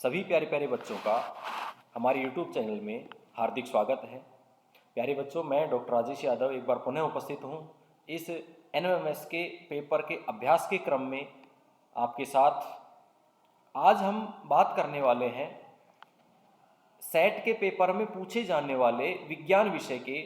सभी प्यारे प्यारे बच्चों का हमारे YouTube चैनल में हार्दिक स्वागत है। प्यारे बच्चों, मैं डॉक्टर राजेश यादव एक बार पुनः उपस्थित हूँ इस NMMS के पेपर के अभ्यास के क्रम में आपके साथ। आज हम बात करने वाले हैं सेट के पेपर में पूछे जाने वाले विज्ञान विषय के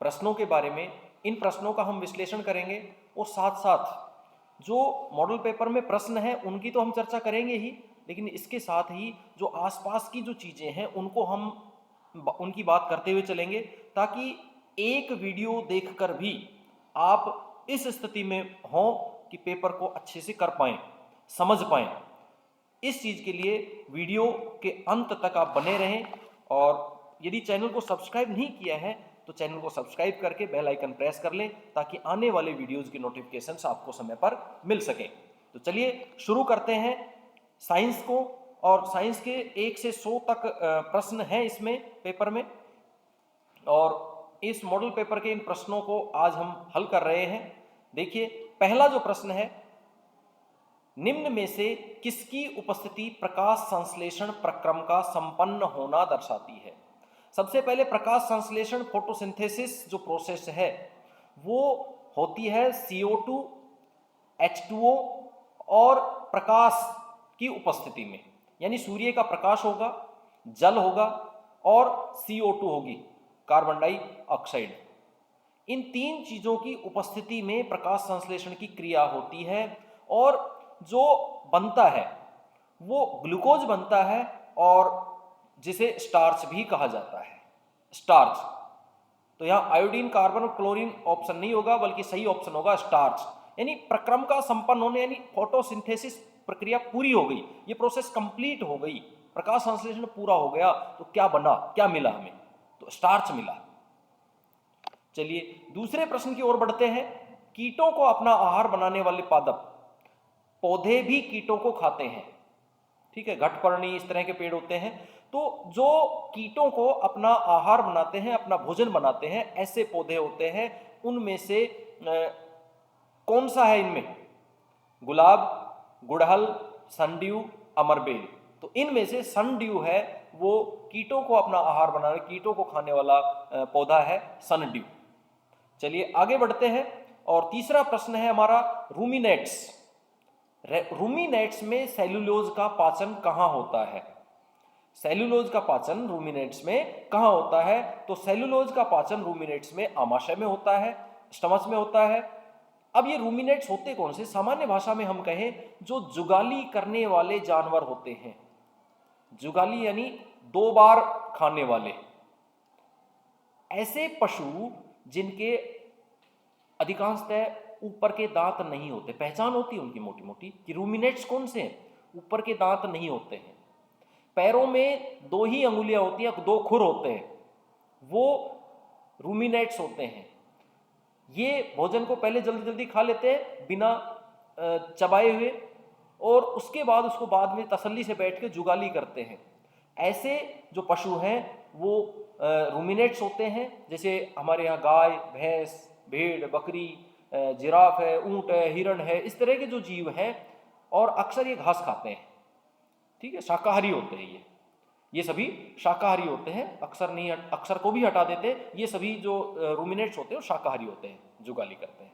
प्रश्नों के बारे में। इन प्रश्नों का हम विश्लेषण करेंगे और साथ साथ जो मॉडल पेपर में प्रश्न हैं उनकी तो हम चर्चा करेंगे ही, लेकिन इसके साथ ही जो आसपास की जो चीज़ें हैं उनको हम उनकी बात करते हुए चलेंगे, ताकि एक वीडियो देखकर भी आप इस स्थिति में हों कि पेपर को अच्छे से कर पाएं, समझ पाएं। इस चीज़ के लिए वीडियो के अंत तक आप बने रहें, और यदि चैनल को सब्सक्राइब नहीं किया है तो चैनल को सब्सक्राइब करके बेल आइकन प्रेस कर लें, ताकि आने वाले वीडियोज़ की नोटिफिकेशंस आपको समय पर मिल सकें। तो चलिए शुरू करते हैं साइंस को। और साइंस के 1 से 100 तक प्रश्न हैं इसमें पेपर में, और इस मॉडल पेपर के इन प्रश्नों को आज हम हल कर रहे हैं। देखिए, पहला जो प्रश्न है, निम्न में से किसकी उपस्थिति प्रकाश संश्लेषण प्रक्रम का संपन्न होना दर्शाती है। सबसे पहले प्रकाश संश्लेषण फोटोसिंथेसिस जो प्रोसेस है वो होती है CO2, H2O और प्रकाश की उपस्थिति में, यानी सूर्य का प्रकाश होगा, जल होगा और CO2 होगी, कार्बन डाइऑक्साइड। इन तीन चीजों की उपस्थिति में प्रकाश संश्लेषण की क्रिया होती है, और जो बनता है वो ग्लूकोज बनता है, और जिसे स्टार्च भी कहा जाता है, स्टार्च। तो यहाँ आयोडीन, कार्बन और क्लोरीन ऑप्शन नहीं होगा, बल्कि सही ऑप्शन होगा स्टार्च। यानी प्रक्रम का संपन्न होने, यानी फोटोसिंथेसिस प्रक्रिया पूरी हो गई, ये प्रोसेस कंप्लीट हो गई, प्रकाश संश्लेषण पूरा हो गया, तो क्या बना, क्या मिला हमें, तो स्टार्च मिला। चलिए दूसरे प्रश्न की ओर बढ़ते हैं। कीटों को अपना आहार बनाने वाले पादप, पौधे भी कीटों को खाते हैं, ठीक है, घटपर्णी इस तरह के पेड़ होते हैं। तो जो कीटों को अपना आहार बनाते हैं, अपना भोजन बनाते हैं, ऐसे पौधे होते हैं। उनमें से कौन सा है इनमें? गुलाब, गुड़हल, सनड्यू, अमरबेल। तो इनमें से सनड्यू है वो कीटों को अपना आहार बनाने, कीटों को खाने वाला पौधा है सनड्यू। चलिए आगे बढ़ते हैं, और तीसरा प्रश्न है हमारा रूमिनेट्स। रूमिनेट्स में सेल्यूलोज का पाचन कहाँ होता है? सेल्यूलोज का पाचन रूमिनेट्स में कहाँ होता है? तो सेल्यूलोज का पाचन रूमिनेट्स में आमाशय में होता है, स्टमच में होता है। अब ये रूमिनेट्स होते कौन से? सामान्य भाषा में हम कहें जो जुगाली करने वाले जानवर होते हैं। जुगाली यानी 2 बार खाने वाले, ऐसे पशु जिनके अधिकांशतः ऊपर के दांत नहीं होते। पहचान होती है उनकी मोटी मोटी कि रूमिनेट्स कौन से हैं, ऊपर के दांत नहीं होते हैं। पैरों में 2 ही अंगुलियां होती हैं, 2 खुर होते हैं, वो रूमिनेट्स होते हैं। ये भोजन को पहले जल्दी जल्दी खा लेते हैं बिना चबाए हुए, और उसके बाद उसको बाद में तसल्ली से बैठ के जुगाली करते हैं। ऐसे जो पशु हैं वो रूमिनेट्स होते हैं। जैसे हमारे यहाँ गाय, भैंस, भेड़, बकरी, जिराफ है, ऊंट है, हिरण है, इस तरह के जो जीव हैं, और अक्सर ये घास खाते हैं, ठीक है, शाकाहारी होते हैं ये सभी शाकाहारी होते हैं। अक्सर नहीं, अक्सर को भी हटा देते हैं। ये सभी जो रूमिनेट्स होते हैं वो शाकाहारी होते हैं, जुगाली करते हैं।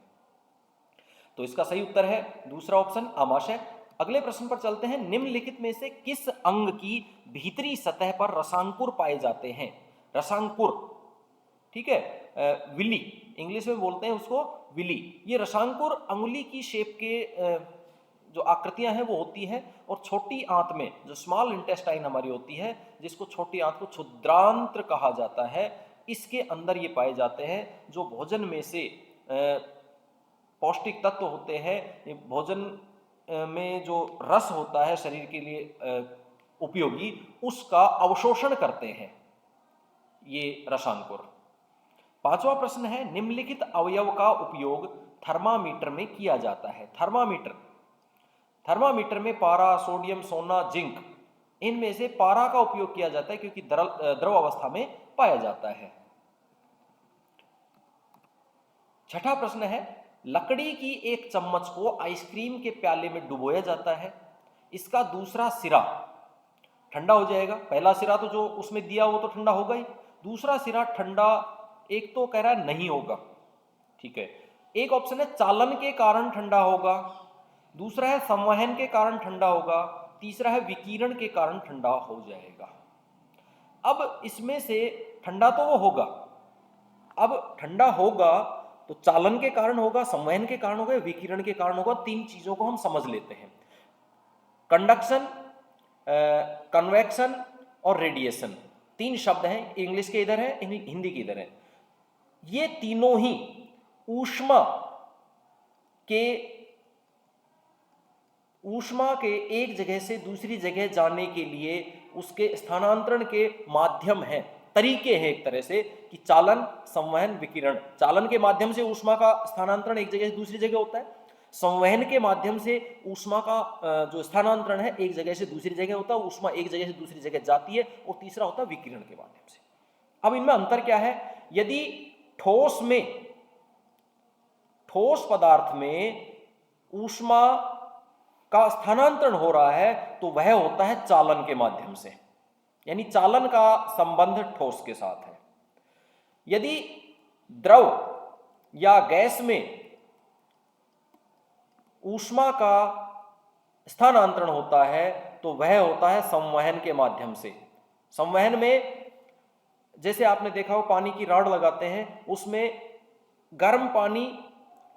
तो इसका सही उत्तर है दूसरा ऑप्शन, आमाशय। अगले प्रश्न पर चलते हैं। निम्नलिखित में से किस अंग की भीतरी सतह पर रसांकुर पाए जाते हैं? रसांकुर, ठीक है, विली इंग्लिश में बोलते हैं उसको, विली। ये रसांकुर अंगुली की शेप के जो आकृतियां हैं वो होती हैं, और छोटी आंत में जो स्मॉल इंटेस्टाइन हमारी होती है, जिसको छोटी आंत को क्षुद्रांत्र कहा जाता है, इसके अंदर ये पाए जाते हैं। जो भोजन में से पौष्टिक तत्व होते हैं, ये भोजन में जो रस होता है शरीर के लिए उपयोगी, उसका अवशोषण करते हैं ये रसांकुर। पांचवा प्रश्न है। निम्नलिखित अवयव का उपयोग थर्मामीटर में किया जाता है। थर्मामीटर में पारा, सोडियम, सोना, जिंक, इनमें से पारा का उपयोग किया जाता है क्योंकि द्रव अवस्था में पाया जाता है। छठा प्रश्न है। लकड़ी की एक चम्मच को आइसक्रीम के प्याले में डुबोया जाता है। इसका दूसरा सिरा ठंडा हो जाएगा। पहला सिरा तो जो उसमें दिया वो तो ठंडा होगा ही, दूसरा सिरा ठंडा एक तो कह रहा है नहीं होगा, ठीक है। एक ऑप्शन है चालन के कारण ठंडा होगा, दूसरा है संवहन के कारण ठंडा होगा, तीसरा है विकिरण के कारण ठंडा हो जाएगा। अब इसमें से ठंडा तो वो होगा, अब ठंडा होगा तो चालन के कारण होगा, संवहन के कारण होगा, विकिरण के कारण होगा। तीन चीजों को हम समझ लेते हैं, कंडक्शन, कन्वेक्शन और रेडिएशन। तीन शब्द हैं, इंग्लिश के इधर है, हिंदी के इधर है। ये तीनों ही ऊष्मा के एक जगह से दूसरी जगह जाने के लिए उसके स्थानांतरण के माध्यम हैं, तरीके हैं एक तरह से, कि चालन, संवहन, विकिरण। चालन के माध्यम से ऊष्मा का स्थानांतरण एक जगह से दूसरी जगह होता है, संवहन के माध्यम से ऊष्मा का जो स्थानांतरण है एक जगह से दूसरी जगह होता है, ऊष्मा एक जगह से दूसरी जगह जाती है, और तीसरा होता है विकिरण के माध्यम से। अब इनमें अंतर क्या है? यदि ठोस पदार्थ में ऊष्मा का स्थानांतरण हो रहा है तो वह होता है चालन के माध्यम से, यानी चालन का संबंध ठोस के साथ है। यदि द्रव या गैस में ऊष्मा का स्थानांतरण होता है तो वह होता है संवहन के माध्यम से। संवहन में जैसे आपने देखा हो पानी की राड लगाते हैं, उसमें गर्म पानी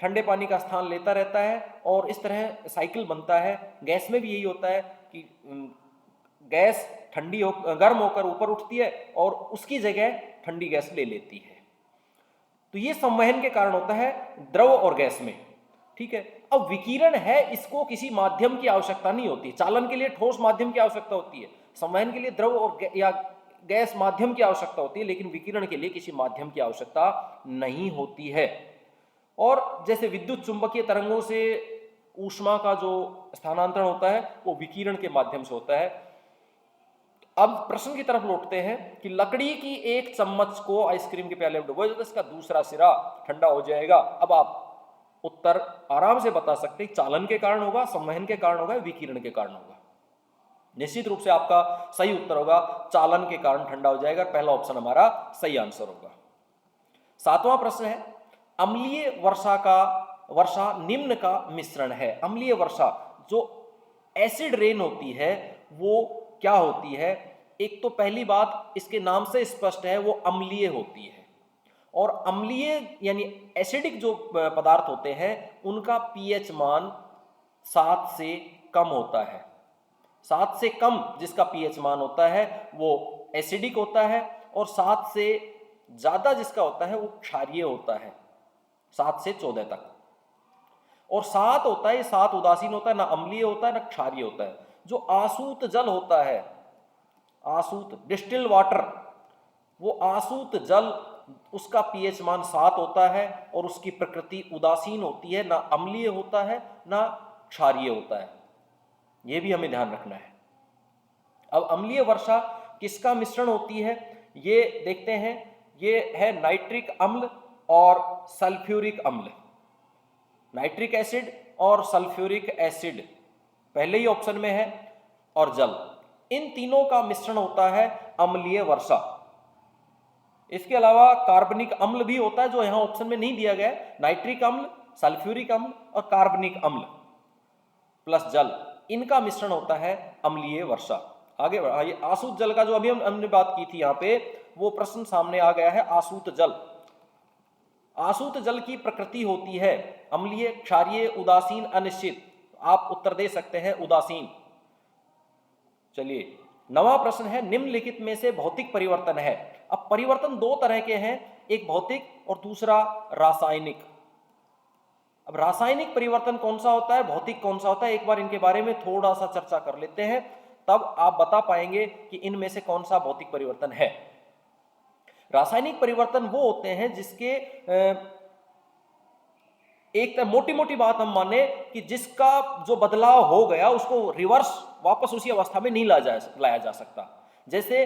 ठंडे पानी का स्थान लेता रहता है और इस तरह साइकिल बनता है। गैस में भी यही होता है कि गैस गर्म होकर ऊपर उठती है और उसकी जगह ठंडी गैस ले लेती है। तो ये संवहन के कारण होता है द्रव और गैस में, ठीक है। अब विकिरण है, इसको किसी माध्यम की आवश्यकता नहीं होती। चालन के लिए ठोस माध्यम की आवश्यकता होती है, संवहन के लिए द्रव और या गैस माध्यम की आवश्यकता होती है, लेकिन विकिरण के लिए किसी माध्यम की आवश्यकता नहीं होती है। और जैसे विद्युत चुंबकीय तरंगों से ऊष्मा का जो स्थानांतरण होता है वो विकिरण के माध्यम से होता है। अब प्रश्न की तरफ लौटते हैं कि लकड़ी की एक चम्मच को आइसक्रीम के प्याले में डुबो, इसका दूसरा सिरा ठंडा हो जाएगा। अब आप उत्तर आराम से बता सकते हैं, चालन के कारण होगा, संवहन के कारण होगा, विकिरण के कारण होगा। निश्चित रूप से आपका सही उत्तर होगा चालन के कारण ठंडा हो जाएगा, पहला ऑप्शन हमारा सही आंसर होगा। सातवां प्रश्न है, अम्लीय वर्षा निम्न का मिश्रण है। अम्लीय वर्षा जो एसिड रेन होती है वो क्या होती है? एक तो पहली बात इसके नाम से स्पष्ट है, वो अम्लीय होती है। और अम्लीय यानी एसिडिक जो पदार्थ होते हैं उनका पीएच मान 7 से कम होता है। 7 से कम जिसका पीएच मान होता है वो एसिडिक होता है, और 7 से ज्यादा जिसका होता है वो क्षारीय होता है, 7 से 14 तक। और 7 होता है, 7 उदासीन होता है, ना अम्लीय होता है ना क्षारीय होता है। जो आसूत जल होता है, आसूत डिस्टिल वाटर, वो आसूत जल उसका पीएच मान 7 होता है और उसकी प्रकृति उदासीन होती है, ना अम्लीय होता है ना क्षारीय होता है। यह भी हमें ध्यान रखना है। अब अम्लीय वर्षा किसका मिश्रण होती है ये देखते हैं। ये है नाइट्रिक अम्ल और सल्फ्यूरिक अम्ल। नाइट्रिक एसिड और सल्फ्यूरिक एसिड पहले ही ऑप्शन में है, और जल, इन तीनों का मिश्रण होता है अम्लीय वर्षा। इसके अलावा कार्बनिक अम्ल भी होता है जो यहां ऑप्शन में नहीं दिया गया है। नाइट्रिक अम्ल, सल्फ्यूरिक अम्ल और कार्बनिक अम्ल प्लस जल, इनका मिश्रण होता है अम्लीय वर्षा। आगे ये आसूत जल का जो अभी हमने बात की थी, यहां पे वो प्रश्न सामने आ गया है। आसूत जल, आसूत जल की प्रकृति होती है अम्लीय, क्षारीय, उदासीन, अनिश्चित। आप उत्तर दे सकते हैं उदासीन। चलिए, नवा प्रश्न है, निम्नलिखित में से भौतिक परिवर्तन है। अब परिवर्तन दो तरह के हैं, एक भौतिक और दूसरा रासायनिक। अब रासायनिक परिवर्तन कौन सा होता है, भौतिक कौन सा होता है, एक बार इनके बारे में थोड़ा सा चर्चा कर लेते हैं, तब आप बता पाएंगे कि इनमें से कौन सा भौतिक परिवर्तन है। रासायनिक परिवर्तन वो होते हैं जिसके एक मोटी मोटी बात हम माने कि जिसका जो बदलाव हो गया उसको रिवर्स वापस उसी अवस्था में नहीं लाया जा सकता। जैसे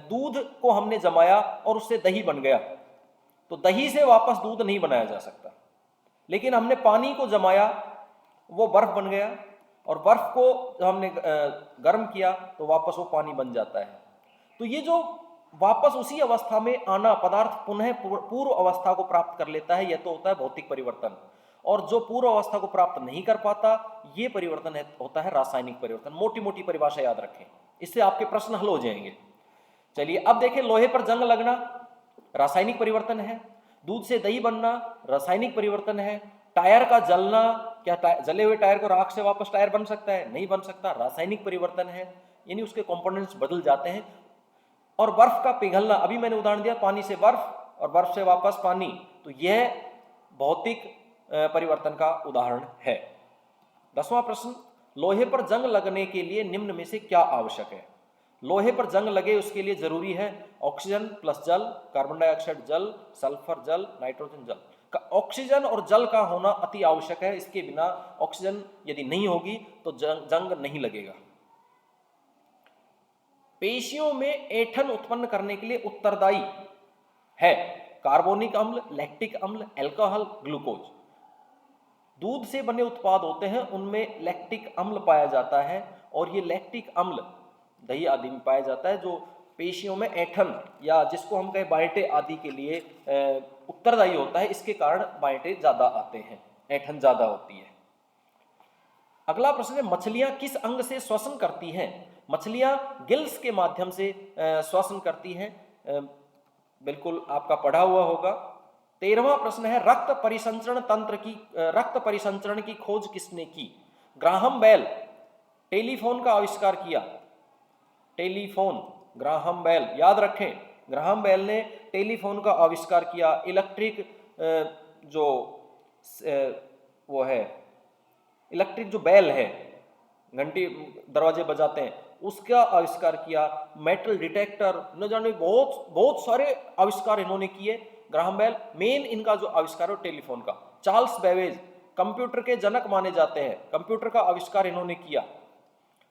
दूध को हमने जमाया और उससे दही बन गया, तो दही से वापस दूध नहीं बनाया जा सकता। लेकिन हमने पानी को जमाया, वो बर्फ बन गया, और बर्फ को जब हमने गर्म किया तो वापस वो पानी बन जाता है। तो ये जो वापस उसी अवस्था में आना, पदार्थ पुनः पूर्व अवस्था को प्राप्त कर लेता है, यह तो होता है भौतिक परिवर्तन। और जो पूर्व अवस्था को प्राप्त नहीं कर पाता, ये परिवर्तन होता है रासायनिक परिवर्तन। मोटी मोटी परिभाषा याद रखें, इससे आपके प्रश्न हल हो जाएंगे। चलिए अब देखें, लोहे पर जंग लगना रासायनिक परिवर्तन है, दूध से दही बनना रासायनिक परिवर्तन है, टायर का जलना, क्या जले हुए टायर को राख से वापस टायर बन सकता है? नहीं बन सकता, रासायनिक परिवर्तन है, यानी उसके कंपोनेंट्स बदल जाते हैं। और बर्फ का पिघलना, अभी मैंने उदाहरण दिया पानी से बर्फ और बर्फ से वापस पानी, तो यह भौतिक परिवर्तन का उदाहरण है। 10वां प्रश्न, लोहे पर जंग लगने के लिए निम्न में से क्या आवश्यक है? लोहे पर जंग लगे उसके लिए जरूरी है ऑक्सीजन प्लस जल, कार्बन डाइऑक्साइड जल, सल्फर जल, नाइट्रोजन जल। ऑक्सीजन और जल का होना अति आवश्यक है, इसके बिना ऑक्सीजन यदि नहीं होगी तो जंग नहीं लगेगा। पेशियों में ऐंठन उत्पन्न करने के लिए उत्तरदायी है कार्बोनिक अम्ल, लैक्टिक अम्ल, अल्कोहल, ग्लूकोज। दूध से बने उत्पाद होते हैं उनमें लैक्टिक अम्ल पाया जाता है, और ये लैक्टिक अम्ल दही आदि में पाया जाता है, जो पेशियों में ऐंठन या जिसको हम कहें बाइटे आदि के लिए उत्तरदायी होता है। इसके कारण बाइटे ज्यादा आते हैं, ऐंठन ज्यादा होती है। अगला प्रश्न है, मछलियां किस अंग से श्वसन करती हैं? मछलियां गिल्स के माध्यम से श्वसन करती हैं, बिल्कुल आपका पढ़ा हुआ होगा। 13वां प्रश्न है, रक्त परिसंचरण की खोज किसने की? Graham bell. टेलीफोन का आविष्कार किया, टेलीफोन, ग्राहम बेल, याद रखें, ग्राहम बेल ने टेलीफोन का आविष्कार किया। इलेक्ट्रिक जो वो है, इलेक्ट्रिक जो बेल है, घंटी दरवाजे बजाते हैं, उसका आविष्कार किया। मेटल डिटेक्टर, न जाने बहुत सारे आविष्कार इन्होंने किए। ग्राहम बेल, मेन इनका जो आविष्कार है टेलीफोन का। चार्ल्स बेबेज कंप्यूटर के जनक माने जाते हैं, कंप्यूटर का आविष्कार इन्होंने किया।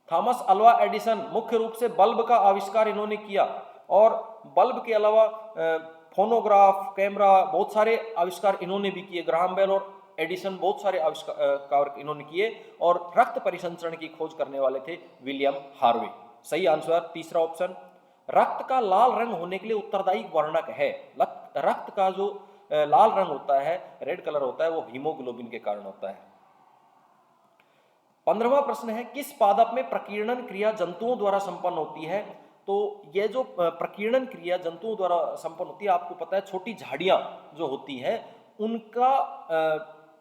थॉमस अल्वा एडिसन मुख्य रूप से बल्ब का आविष्कार इन्होंने किया, और बल्ब के अलावा फोनोग्राफ, कैमरा, बहुत सारे आविष्कार इन्होंने भी किए। ग्राहम बेल और एडिसन बहुत सारे आविष्कार इन्होंने किए। और रक्त परिसंचरण की खोज करने वाले थे विलियम हार्वे। सही आंसर तीसरा ऑप्शन। रक्त का लाल रंग होने के लिए उत्तरदायी वर्णक है, रक्त का जो लाल रंग होता है, रेड कलर होता है, वो हीमोग्लोबिन के कारण होता है। 15वां प्रश्न है, किस पादप में प्रकीर्णन क्रिया जंतुओं द्वारा संपन्न होती है? तो ये जो प्रकीर्णन क्रिया जंतुओं द्वारा संपन्न होती है, आपको पता है छोटी झाड़ियां जो होती हैं उनका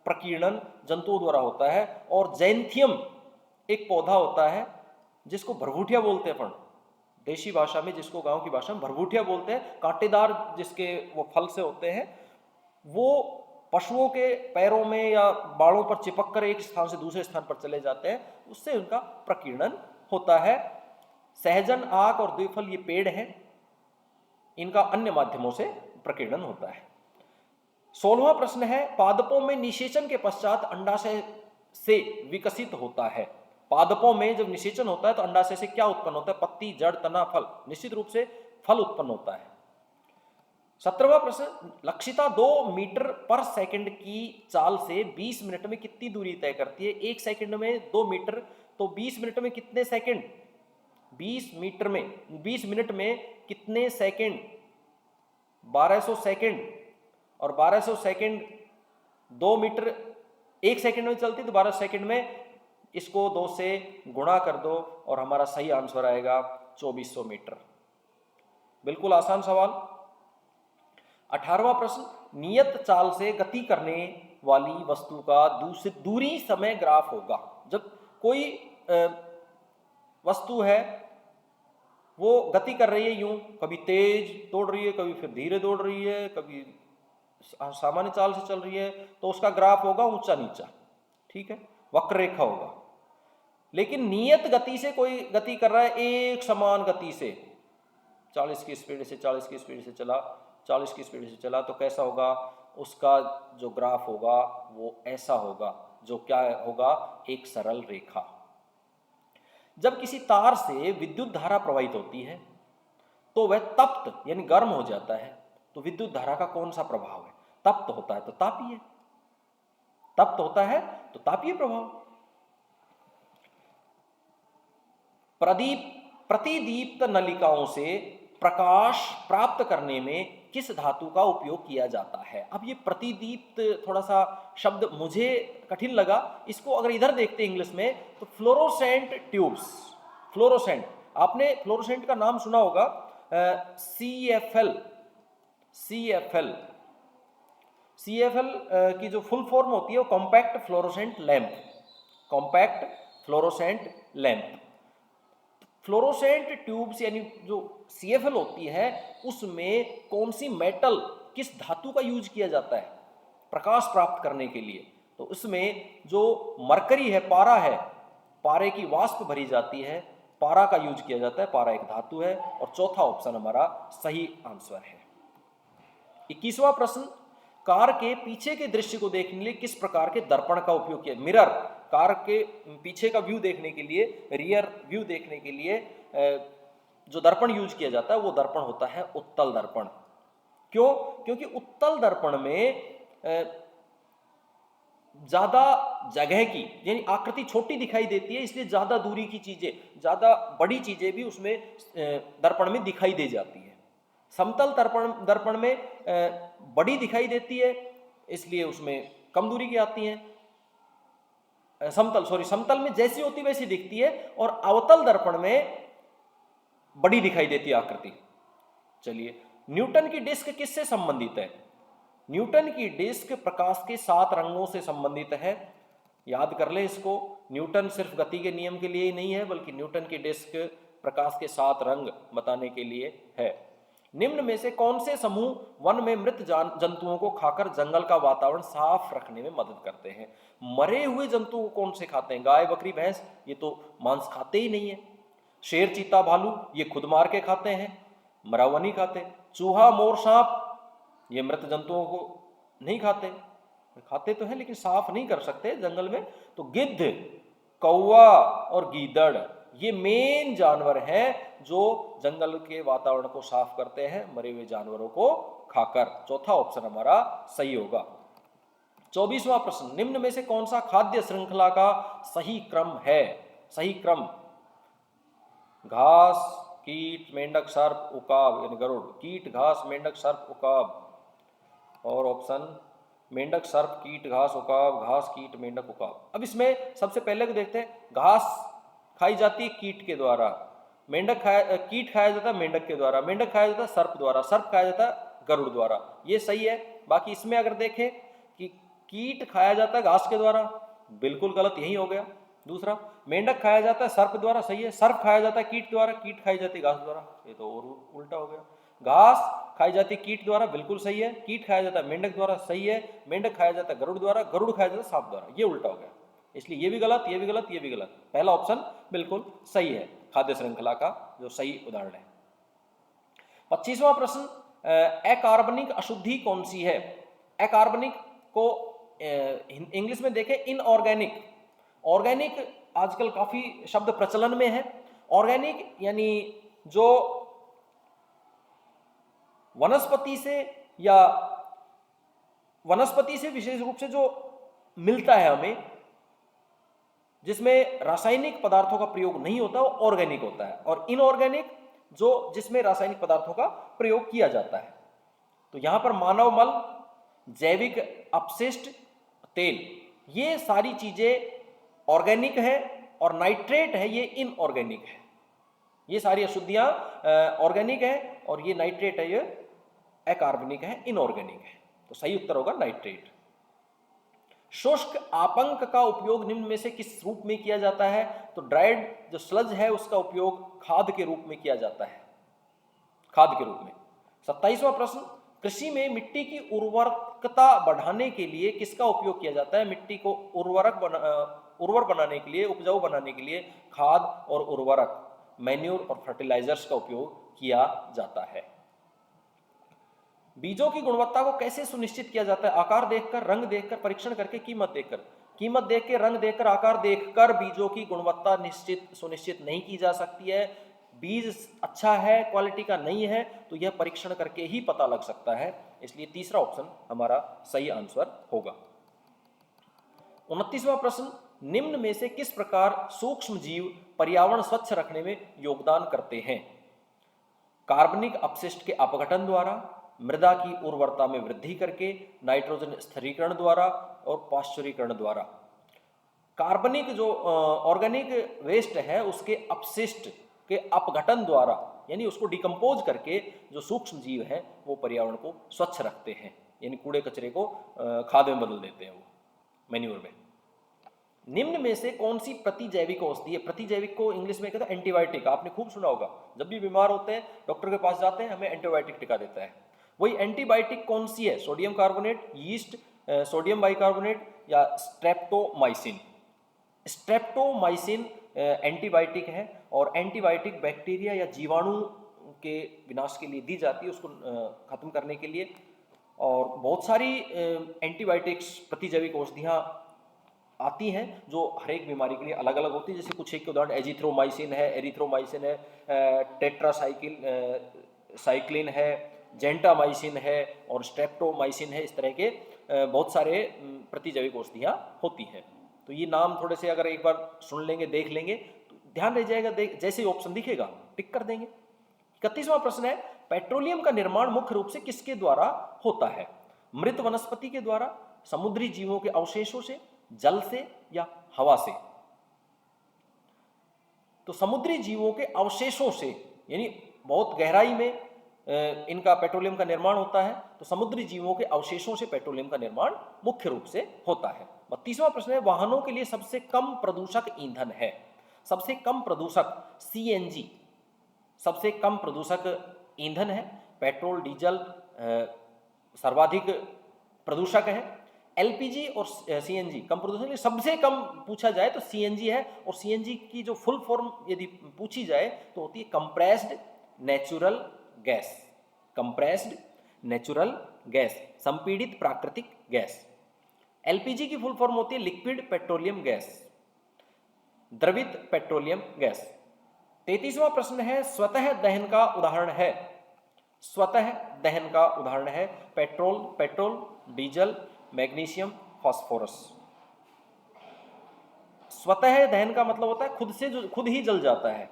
प्रकीर्णन जंतुओं द्वारा होता है। और जैंथियम एक पौधा होता है जिसको भरभूटिया बोलते हैं, अपन देशी भाषा में जिसको गांव की भाषा में भरभूटिया बोलते हैं, कांटेदार जिसके वो फल से होते हैं, वो पशुओं के पैरों में या बालों पर चिपक कर एक स्थान से दूसरे स्थान पर चले जाते हैं, उससे उनका प्रकीर्णन होता है। सहजन, आक और द्विफल ये पेड़ हैं, इनका अन्य माध्यमों से प्रकीर्णन होता है। 16वां प्रश्न है, पादपों में निषेचन के पश्चात अंडाशय से विकसित होता है। पादपों में जब निषेचन होता है तो अंडाशय से क्या उत्पन्न होता है? पत्ती, जड़, तना, फल। निश्चित रूप से फल उत्पन्न होता है। 17वां प्रश्न, लक्षिता 2 मीटर पर सेकंड की चाल से 20 मिनट में कितनी दूरी तय करती है? 1 सेकंड में 2 मीटर, तो 20 मिनट में कितने सेकंड? 20 मिनट में कितने सेकंड? 1200 सेकंड। और 1200 सेकंड 2 मीटर 1 सेकंड में चलती, तो 12 सेकंड में इसको 2 से गुणा कर दो और हमारा सही आंसर आएगा 2400 मीटर। बिल्कुल आसान सवाल। 18वां प्रश्न, नियत चाल से गति करने वाली वस्तु का दूरी समय ग्राफ होगा। जब कोई वस्तु है वो गति कर रही है, यूं कभी तेज दौड़ रही है, कभी फिर धीरे दौड़ रही है, कभी सामान्य चाल से चल रही है, तो उसका ग्राफ होगा ऊंचा नीचा, ठीक है, वक्र रेखा होगा। लेकिन नियत गति से कोई गति कर रहा है, एक समान गति से 40 की स्पीड से 40 की स्पीड से चला, 40 की स्पीड से चला, तो कैसा होगा? उसका जो ग्राफ होगा वो ऐसा होगा, जो क्या होगा? एक सरल रेखा। जब किसी तार से विद्युत धारा प्रवाहित होती है तो वह तप्त यानी गर्म हो जाता है, तो विद्युत धारा का कौन सा प्रभाव है? तप्त होता है तो तापीय, तप्त होता है तो तापीय प्रभाव। प्रतिदीप्त नलिकाओं से प्रकाश प्राप्त करने में किस धातु का उपयोग किया जाता है। अब ये प्रतिदीप्त थोड़ा सा शब्द मुझे कठिन लगा, इसको अगर इधर देखते हैं इंग्लिश में तो फ्लोरोसेंट ट्यूब्स। फ्लोरोसेंट, आपने फ्लोरोसेंट का नाम सुना होगा, CFL की जो फुल फॉर्म होती है वो compact fluorescent lamp, compact fluorescent lamp. Fluorescent tubes यानी जो CFL होती है उसमें कौन सी मेटल, किस धातु का यूज किया जाता है प्रकाश प्राप्त करने के लिए, तो उसमें जो मरकरी है, पारा है, पारे की वाष्प भरी जाती है, पारा का यूज किया जाता है, पारा एक धातु है। और चौथा ऑप्शन हमारा सही आंसर है। 21वां प्रश्न, कार के पीछे के दृश्य को देखने के लिए किस प्रकार के दर्पण का उपयोग किया। मिरर, कार के पीछे का व्यू देखने के लिए, रियर व्यू देखने के लिए जो दर्पण यूज किया जाता है वो दर्पण होता है उत्तल दर्पण। क्यों? क्योंकि उत्तल दर्पण में ज्यादा जगह की यानी आकृति छोटी दिखाई देती है, इसलिए ज्यादा दूरी की चीजें, ज्यादा बड़ी चीजें भी उसमें दर्पण में दिखाई दे जाती है। समतल दर्पण में बड़ी दिखाई देती है, इसलिए उसमें कम दूरी की आती हैं। समतल में जैसी होती वैसी दिखती है, और अवतल दर्पण में बड़ी दिखाई देती है आकृति। चलिए, न्यूटन की डिस्क किससे संबंधित है। न्यूटन की डिस्क प्रकाश के 7 रंगों से संबंधित है। याद कर ले इसको, न्यूटन सिर्फ गति के नियम के लिए ही नहीं है, बल्कि न्यूटन की डिस्क प्रकाश के 7 रंग बताने के लिए है। निम्न में से कौन से समूह वन में मृत जंतुओं को खाकर जंगल का वातावरण साफ रखने में मदद करते हैं। मरे हुए जंतु को कौन से खाते हैं। गाय, बकरी, भैंस, ये तो मांस खाते ही नहीं है। शेर, चीता, भालू ये खुद मार के खाते हैं, मरा हुआ नहीं खाते। चूहा, मोर, सांप ये मृत जंतुओं को नहीं खाते, खाते तो हैं लेकिन साफ नहीं कर सकते जंगल में। तो गिद्ध, कौवा और गीदड़ ये मेन जानवर हैं जो जंगल के वातावरण को साफ करते हैं मरे हुए जानवरों को खाकर। चौथा ऑप्शन हमारा सही होगा। 24वां प्रश्न, निम्न में से कौन सा खाद्य श्रृंखला का सही क्रम है। सही क्रम, घास, कीट, मेंढक, सर्प, उकाब यानी गरुड़। कीट, घास, मेंढक, सर्प, उकाब। और ऑप्शन मेंढक, सर्प, कीट, घास, उकाब, घास, कीट, मेंढक, उकाब। अब इसमें सबसे पहले को देखते हैं। घास खाई जाती है कीट के द्वारा, कीट खाया जाता है मेंढक के द्वारा, मेंढक खाया जाता है सर्प द्वारा, सर्प खाया जाता है गरुड़ द्वारा। ये सही है। बाकी इसमें अगर देखें कि कीट खाया जाता है घास के द्वारा, बिल्कुल गलत, यही हो गया। दूसरा, मेंढक खाया जाता है सर्प द्वारा, सही है। सर्प खाया जाता है कीट द्वारा, कीट खाई जाती है घास द्वारा, ये तो और उल्टा हो गया। घास खाई जाती है कीट द्वारा, बिल्कुल सही है। कीट खाया जाता है मेंढक द्वारा, सही है। मेंढक खाया जाता है गरुड़ द्वारा, गरुड़ खाया जाता है सांप द्वारा, ये उल्टा हो गया। इसलिए ये भी गलत, ये भी गलत, ये भी गलत। पहला ऑप्शन बिल्कुल सही है, खाद्य श्रृंखला का जो सही उदाहरण है। 25वां प्रश्न, अकार्बनिक अशुद्धि कौन सी है। अकार्बनिक को इंग्लिश में देखें इनऑर्गेनिक। ऑर्गेनिक आजकल काफी शब्द प्रचलन में है। ऑर्गेनिक यानी जो वनस्पति से या वनस्पति से विशेष रूप से जो मिलता है हमें, जिसमें रासायनिक पदार्थों का प्रयोग नहीं होता, वो ऑर्गेनिक होता है। और इनऑर्गेनिक जो जिसमें रासायनिक पदार्थों का प्रयोग किया जाता है। तो यहां पर मानव मल, जैविक अपशिष्ट, तेल, ये सारी चीजें ऑर्गेनिक है, और नाइट्रेट है ये इनऑर्गेनिक है। ये सारी अशुद्धियां ऑर्गेनिक है, और ये नाइट्रेट है ये अकार्बनिक है, इनऑर्गेनिक है। तो सही उत्तर होगा नाइट्रेट। शुष्क आपंक का उपयोग निम्न में से किस रूप में किया जाता है। तो ड्राइड जो स्लज है उसका उपयोग खाद के रूप में किया जाता है, खाद के रूप में। 27वां प्रश्न, कृषि में मिट्टी की उर्वरकता बढ़ाने के लिए किसका उपयोग किया जाता है। मिट्टी को उर्वर बनाने के लिए, उपजाऊ बनाने के लिए खाद और उर्वरक, मैन्योर और फर्टिलाइजर्स का उपयोग किया जाता है। बीजों की गुणवत्ता को कैसे सुनिश्चित किया जाता है। आकार देखकर, रंग देखकर, परीक्षण करके, कीमत देखकर। कीमत देख के, रंग देखकर, आकार देखकर बीजों की गुणवत्ता सुनिश्चित नहीं की जा सकती है। बीज अच्छा है, क्वालिटी का नहीं है, तो यह परीक्षण करके ही पता लग सकता है। इसलिए तीसरा ऑप्शन हमारा सही आंसर होगा। 29वां प्रश्न, निम्न में से किस प्रकार सूक्ष्म जीव पर्यावरण स्वच्छ रखने में योगदान करते हैं? कार्बनिक अपशिष्ट के अपघटन द्वारा, मृदा की उर्वरता में वृद्धि करके, नाइट्रोजन स्थिरीकरण द्वारा और पाश्चुरीकरण द्वारा। कार्बनिक जो ऑर्गेनिक वेस्ट है उसके अपशिष्ट के अपघटन द्वारा, यानी उसको डिकम्पोज करके जो सूक्ष्म जीव हैं वो पर्यावरण को स्वच्छ रखते हैं, यानी कूड़े कचरे को खाद में बदल देते हैं, वो मैन्योर में। निम्न में से कौन सी प्रतिजैविक औषधि है? प्रतिजैविक को इंग्लिश में कहते हैं एंटीबायोटिक। आपने खूब सुना होगा, जब भी बीमार होते हैं डॉक्टर के पास जाते हैं, हमें एंटीबायोटिक टिका देता है। वही एंटीबायोटिक कौन सी है? Sodium carbonate, yeast, sodium bicarbonate या स्ट्रेप्टोमाइसिन। स्ट्रेप्टोमाइसिन एंटीबायोटिक है और एंटीबायोटिक बैक्टीरिया या जीवाणु के विनाश के लिए दी जाती है, उसको खत्म करने के लिए। और बहुत सारी एंटीबायोटिक्स प्रतिजैविक औषधियाँ आती हैं जो हर एक बीमारी के लिए अलग अलग होती है। जैसे कुछ एक के उदाहरण एजिथ्रोमाइसिन है, एरिथ्रोमाइसिन है, साइक्लिन है, जेंटामाइसिन है और स्ट्रेप्टोमाइसिन है। इस तरह के बहुत सारे प्रतिजैविक औषधियाँ होती हैं। तो ये नाम थोड़े से अगर एक बार सुन लेंगे, देख लेंगे तो ध्यान रह जाएगा, जैसे ऑप्शन दिखेगा टिक कर देंगे। 31वां प्रश्न है, पेट्रोलियम का निर्माण मुख्य रूप से किसके द्वारा होता है? मृत वनस्पति के द्वारा, समुद्री जीवों के अवशेषों से, जल से या हवा से? तो समुद्री जीवों के अवशेषों से, यानी बहुत गहराई में इनका पेट्रोलियम का निर्माण होता है, तो समुद्री जीवों के अवशेषों से पेट्रोलियम का निर्माण मुख्य रूप से होता है। 32वां प्रश्न है, वाहनों के लिए सबसे कम प्रदूषक ईंधन है? सबसे कम प्रदूषक सीएनजी सबसे कम प्रदूषक ईंधन है। पेट्रोल, डीजल सर्वाधिक प्रदूषक है। एलपीजी और सीएनजी कम प्रदूषण। सबसे कम पूछा जाए तो सीएनजी है, और सीएनजी की जो फुल फॉर्म यदि पूछी जाए तो होती है compressed natural gas. Compressed natural gas, संपीड़ित प्राकृतिक गैस। एलपीजी की फुल फॉर्म होती है लिक्विड पेट्रोलियम गैस, द्रवित पेट्रोलियम गैस। 33वां प्रश्न है, स्वतः दहन का उदाहरण है? स्वतः दहन का उदाहरण है पेट्रोल, डीजल, मैग्नीशियम, फास्फोरस। स्वतः दहन का मतलब होता है खुद से, जो खुद ही जल जाता है,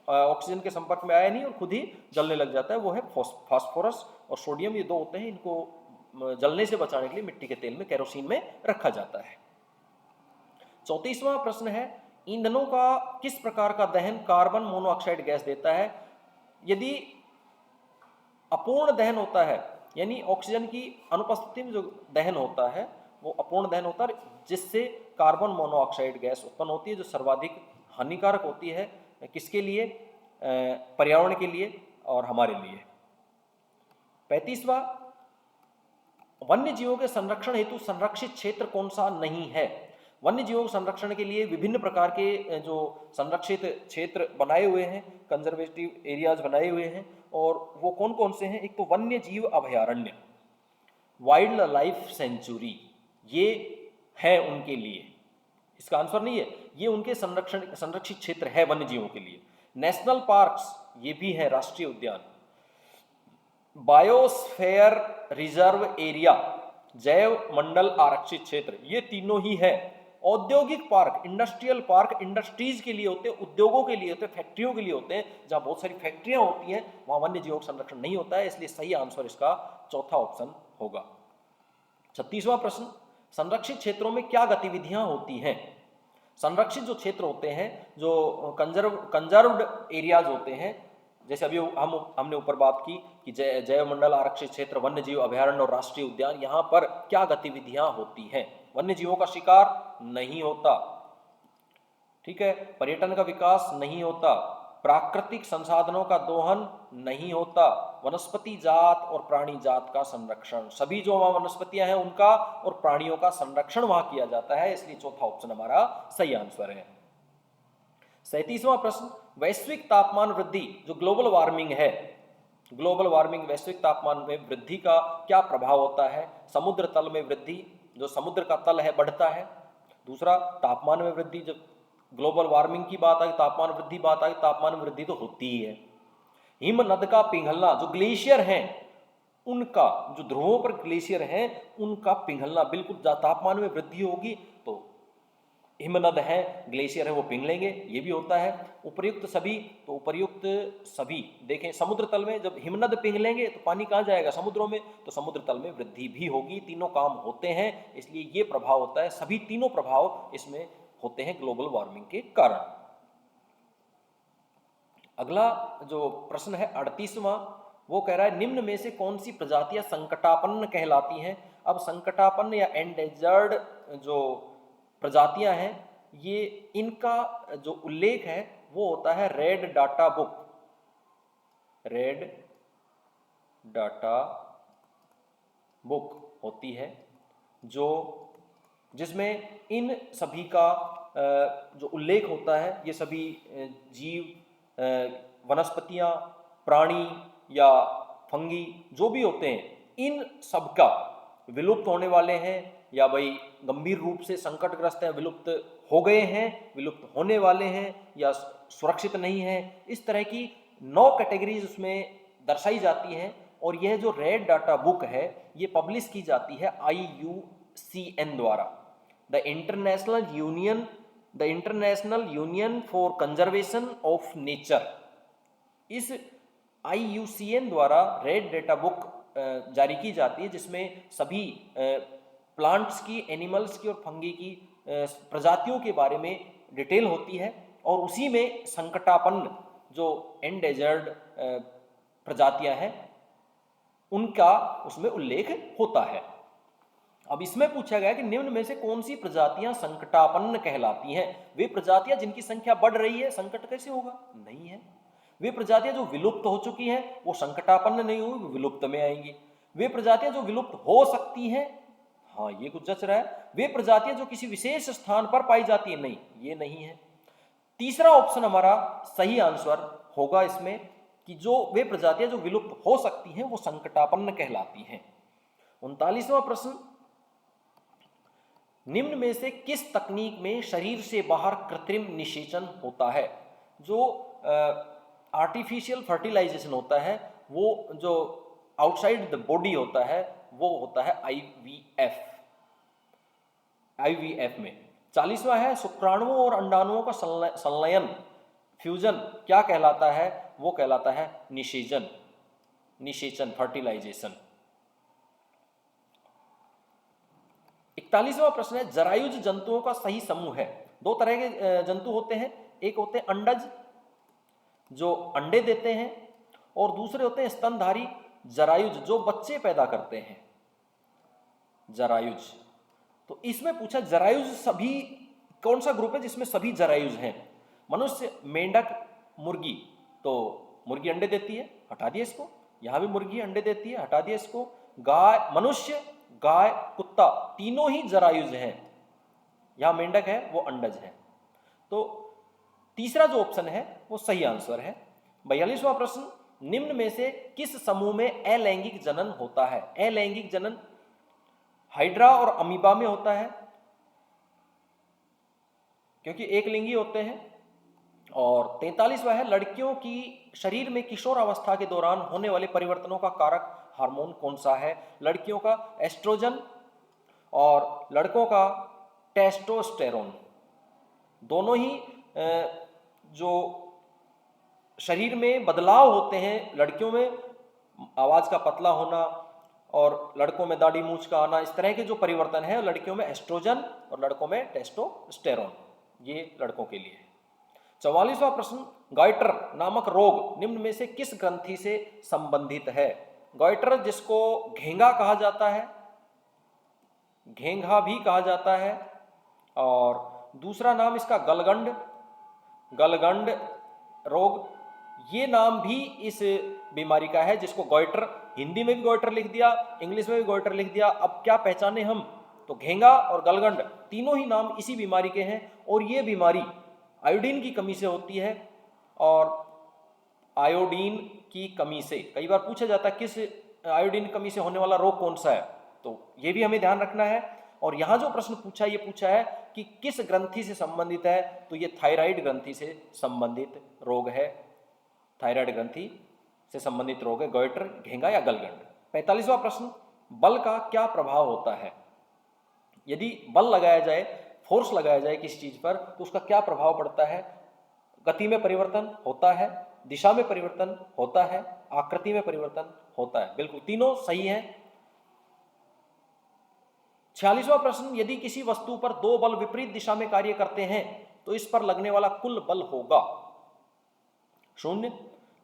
ऑक्सीजन के संपर्क में आया नहीं और खुद ही जलने लग जाता है, वो है फास्फोरस और सोडियम। ये दो होते हैं, इनको जलने से बचाने के लिए मिट्टी के तेल में, केरोसिन में रखा जाता है। 34वां प्रश्न है, ईंधनों का किस प्रकार का दहन कार्बन मोनोऑक्साइड गैस देता है? यदि अपूर्ण दहन होता है, यानी ऑक्सीजन की अनुपस्थिति में जो दहन होता है वो अपूर्ण दहन होता है, जिससे कार्बन मोनोऑक्साइड गैस उत्पन्न होती है, जो सर्वाधिक हानिकारक होती है किसके लिए? पर्यावरण के लिए और हमारे लिए। 35वां, वन्य जीवों के संरक्षण हेतु संरक्षित क्षेत्र कौन सा नहीं है? वन्य जीवों के संरक्षण के लिए विभिन्न प्रकार के जो संरक्षित क्षेत्र बनाए हुए हैं, कंजर्वेटिव एरियाज बनाए हुए हैं, और वो कौन कौन से हैं? एक तो वन्य जीव अभयारण्य, वाइल्ड लाइफ सेंचुरी, ये है उनके लिए। इसका आंसर नहीं है, ये उनके संरक्षित क्षेत्र है वन्य जीवों के लिए। नेशनल पार्क्स, ये भी है राष्ट्रीय उद्यान। बायोस्फेयर रिजर्व एरिया, जैव मंडल आरक्षित क्षेत्र, ये तीनों ही है। औद्योगिक पार्क, इंडस्ट्रियल पार्क इंडस्ट्रीज के लिए होते हैं, उद्योगों के लिए होते हैं, फैक्ट्रियों के लिए होते हैं। जहां बहुत सारी फैक्ट्रियां होती हैं वहां वन्य जीवों का संरक्षण नहीं होता है, इसलिए सही आंसर इसका चौथा ऑप्शन होगा। 36वां प्रश्न, संरक्षित क्षेत्रों में क्या गतिविधियां होती हैं? संरक्षित जो क्षेत्र होते हैं, जो कंजर्व्ड एरियाज होते हैं, जैसे अभी हमने ऊपर बात की कि जैव मंडल आरक्षित क्षेत्र, वन्य जीव अभयारण्य और राष्ट्रीय उद्यान, यहाँ पर क्या गतिविधियां होती हैं? वन्य जीवों का शिकार नहीं होता, ठीक है, पर्यटन का विकास नहीं होता, प्राकृतिक संसाधनों का दोहन नहीं होता, वनस्पति जात और प्राणी जात का संरक्षण, सभी जो वहां वनस्पतियां हैं उनका और प्राणियों का संरक्षण वहां किया जाता है, इसलिए चौथा ऑप्शन हमारा सही आंसर है। 37वां प्रश्न, वैश्विक तापमान वृद्धि, जो ग्लोबल वार्मिंग है, ग्लोबल वार्मिंग वैश्विक तापमान में वृद्धि का क्या प्रभाव होता है? समुद्र तल में वृद्धि, जो समुद्र का तल है बढ़ता है। दूसरा, तापमान में वृद्धि, जब ग्लोबल वार्मिंग की बात आई, तापमान वृद्धि बात आई, तापमान में वृद्धि तो होती ही है। हिमनद का पिघलना, जो ग्लेशियर हैं उनका, जो ध्रुवों पर ग्लेशियर हैं उनका पिघलना, बिल्कुल तापमान में वृद्धि होगी तो हिमनद है, ग्लेशियर है, वो पिघलेंगे, ये भी होता है। उपर्युक्त सभी, तो उपर्युक्त सभी देखें, समुद्र तल में जब हिमनद पिघलेंगे तो पानी कहाँ जाएगा? समुद्रों में, तो समुद्र तल में वृद्धि भी होगी। तीनों काम होते हैं, इसलिए ये प्रभाव होता है। सभी तीनों प्रभाव इसमें होते हैं ग्लोबल वार्मिंग के कारण। अगला जो प्रश्न है 38वां, वो कह रहा है निम्न में से कौन सी प्रजातियां संकटापन्न कहलाती हैं? अब संकटापन्न या एंडेंजर्ड जो प्रजातियां हैं, ये इनका जो उल्लेख है वो होता है red data book, red data book होती है, जो जिसमें इन सभी का जो उल्लेख होता है। ये सभी जीव, वनस्पतियां, प्राणी या फंगी जो भी होते हैं, इन सब का विलुप्त होने वाले हैं या भाई गंभीर रूप से संकटग्रस्त हैं, विलुप्त हो गए हैं, विलुप्त होने वाले हैं या सुरक्षित नहीं है। इस तरह की 9 कैटेगरीज उसमें दर्शाई जाती हैं। और यह जो रेड डाटा बुक है ये पब्लिश की जाती है IUCN द्वारा, the international union for conservation of nature. इस IUCN द्वारा रेड डाटा बुक जारी की जाती है, जिसमें सभी प्लांट्स की, एनिमल्स की और फंगी की प्रजातियों के बारे में डिटेल होती है। और उसी में संकटापन्न जो एंडेंजर्ड प्रजातियां हैं उनका उसमें उल्लेख होता है। अब इसमें पूछा गया कि निम्न में से कौन सी प्रजातियां संकटापन्न कहलाती हैं? वे प्रजातियां जिनकी संख्या बढ़ रही है, संकट कैसे होगा? नहीं है। वे प्रजातियां जो विलुप्त हो चुकी हैं वो संकटापन्न नहीं हुई, विलुप्त में आएंगी। वे प्रजातियां जो विलुप्त हो सकती हैं, हाँ ये कुछ जच रहा है। वे प्रजातियां जो किसी विशेष स्थान पर पाई जाती है, नहीं, ये नहीं है। तीसरा ऑप्शन हमारा सही आंसर होगा इसमें, कि जो वे प्रजातियां जो विलुप्त हो सकती हैं वो संकटापन्न कहलाती हैं। 39वां प्रश्न, निम्न में से किस तकनीक में शरीर से बाहर कृत्रिम निषेचन होता है? जो आर्टिफिशियल फर्टिलाइजेशन होता है, वो जो आउटसाइड द बॉडी होता है वो होता है IVF में। 40वां है शुक्राणुओं और अंडाणुओं का संलयन, फ्यूजन क्या कहलाता है? वो कहलाता है निषेचन, फर्टिलाइजेशन। 41वां प्रश्न है जरायुज जंतुओं का सही समूह है। 2 तरह के जंतु होते हैं, एक होते हैं अंडज जो अंडे देते हैं, और दूसरे होते हैं स्तनधारी जरायुज जो बच्चे पैदा करते हैं, जरायुज। तो इसमें पूछा जरायुज सभी कौन सा ग्रुप है जिसमें सभी जरायुज हैं? मनुष्य, मेंढक, मुर्गी। तो मुर्गी अंडे देती है, हटा दिया इसको। यहां भी मुर्गी अंडे देती है, हटा दिया इसको। गाय, मनुष्य, गाय, कुत्ता, तीनों ही जरायुज हैं। यहां मेंढक है वो अंडज है। तो तीसरा जो ऑप्शन है वो सही आंसर है। 42वां प्रश्न, निम्न में से किस समूह में अलैंगिक जनन होता है? अलैंगिक जनन हाइड्रा और अमीबा में होता है, क्योंकि एक लिंगी होते हैं। और 43वां है लड़कियों की शरीर में किशोर अवस्था के दौरान होने वाले परिवर्तनों का कारक हार्मोन कौन सा है? लड़कियों का एस्ट्रोजन और लड़कों का टेस्टोस्टेरोन। दोनों ही जो शरीर में बदलाव होते हैं, लड़कियों में आवाज का पतला होना और लड़कों में दाढ़ी मूंछ का आना, इस तरह के जो परिवर्तन है लड़कियों में एस्ट्रोजन और लड़कों में टेस्टोस्टेरोन, ये लड़कों के लिए है। 44वां प्रश्न, गॉइटर नामक रोग निम्न में से किस ग्रंथि से संबंधित है? गॉइटर जिसको घेंगा कहा जाता है, घेंघा भी कहा जाता है, और दूसरा नाम इसका गलगंड रोग, ये नाम भी इस बीमारी का है, जिसको गॉइटर, हिंदी में भी गॉइटर लिख दिया, इंग्लिश में भी गॉइटर लिख दिया। अब क्या पहचाने हम? तो घेंगा और गलगंड तीनों ही नाम इसी बीमारी के हैं। और ये बीमारी आयोडीन की कमी से होती है, और आयोडीन की कमी से कई बार पूछा जाता है किस आयोडीन कमी से होने वाला रोग कौन सा है, तो ये भी हमें ध्यान रखना है। और यहाँ जो प्रश्न पूछा, ये पूछा है कि किस ग्रंथि से संबंधित है, तो ये थायराइड ग्रंथि से संबंधित रोग है, थायराइड ग्रंथि से संबंधित रोग है गॉइटर, घेंगा या गलगंड। 45वां प्रश्न, बल का क्या प्रभाव होता है? यदि बल लगाया जाए फोर्स लगाया जाए किसी चीज पर तो उसका क्या प्रभाव पड़ता है? गति में परिवर्तन होता है, दिशा में परिवर्तन होता है, आकृति में परिवर्तन होता है। बिल्कुल तीनों सही है। 46वां प्रश्न, यदि किसी वस्तु पर दो बल विपरीत दिशा में कार्य करते हैं तो इस पर लगने वाला कुल बल होगा 0,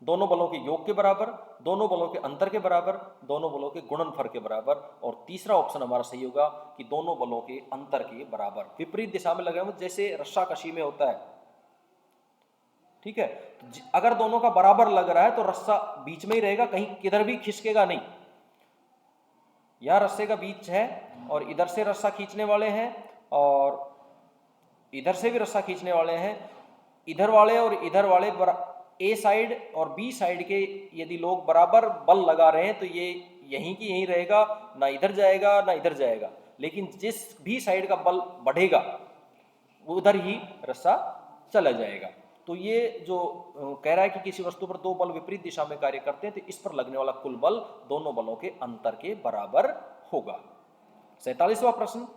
दोनों बलों के योग के बराबर, दोनों बलों के अंतर के बराबर, दोनों बलों के गुणनफल के बराबर, और तीसरा ऑप्शन हमारा सही होगा कि दोनों बलों के अंतर के बराबर। विपरीत दिशा में लगे जैसे रस्साकशी में होता है, ठीक है, अगर दोनों का बराबर लग रहा है तो रस्सा बीच में ही रहेगा, कहीं किधर भी खिसकेगा नहीं। यह रस्से का बीच है और इधर से रस्सा खींचने वाले हैं और इधर से भी रस्सा खींचने वाले हैं, इधर वाले और इधर वाले ए साइड और बी साइड के यदि लोग बराबर बल लगा रहे हैं तो ये यहीं की यहीं रहेगा, ना इधर जाएगा ना इधर जाएगा, लेकिन जिस भी साइड का बल बढ़ेगा उधर ही रस्सा चला जाएगा। तो ये जो कह रहा है कि किसी वस्तु पर दो बल विपरीत दिशा में कार्य करते हैं तो इस पर लगने वाला कुल बल दोनों बलों के अंतर के बराबर होगा। 47वां प्रश्न,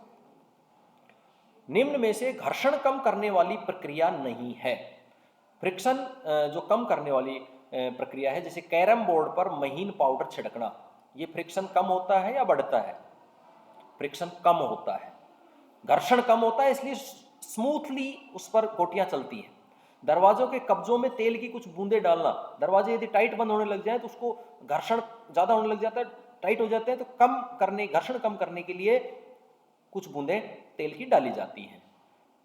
निम्न में से घर्षण कम करने वाली प्रक्रिया नहीं है। फ्रिक्शन जो कम करने वाली प्रक्रिया है, जैसे कैरम बोर्ड पर महीन पाउडर छिड़कना, ये फ्रिक्शन कम होता है या बढ़ता है? फ्रिक्शन कम होता है। घर्षण कम होता है इसलिए स्मूथली उस पर गोटियां चलती हैं। दरवाजों के कब्जों में तेल की कुछ बूंदे डालना, दरवाजे यदि टाइट बंद होने लग जाए तो उसको घर्षण ज्यादा होने लग जाता है, टाइट हो जाते हैं, तो घर्षण कम करने के लिए कुछ बूंदे तेल की डाली जाती हैं।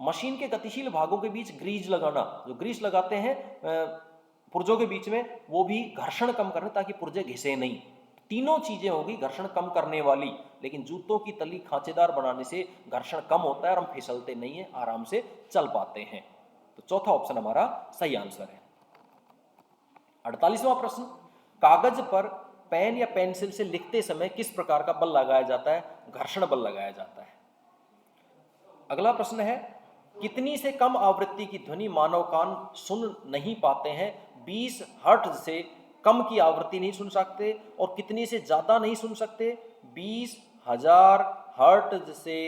मशीन के गतिशील भागों के बीच ग्रीज लगाना, जो ग्रीस लगाते हैं पुर्जों के बीच में, वो भी घर्षण कम करने ताकि पुर्जे घिसे नहीं। तीनों चीजें होगी घर्षण कम करने वाली, लेकिन जूतों की तली खांचेदार बनाने से घर्षण कम होता है और हम फिसलते नहीं है, आराम से चल पाते हैं। तो चौथा ऑप्शन हमारा सही आंसर है। 48वां प्रश्न, कागज पर पेन या पेंसिल से लिखते समय किस प्रकार का बल लगाया जाता है? घर्षण बल लगाया जाता है। अगला प्रश्न है, कितनी से कम आवृत्ति की ध्वनि मानव कान सुन नहीं पाते हैं? 20 हर्ट्ज से कम की आवृत्ति नहीं सुन सकते, और कितनी से ज्यादा नहीं सुन सकते? 20,000 हर्ट्ज से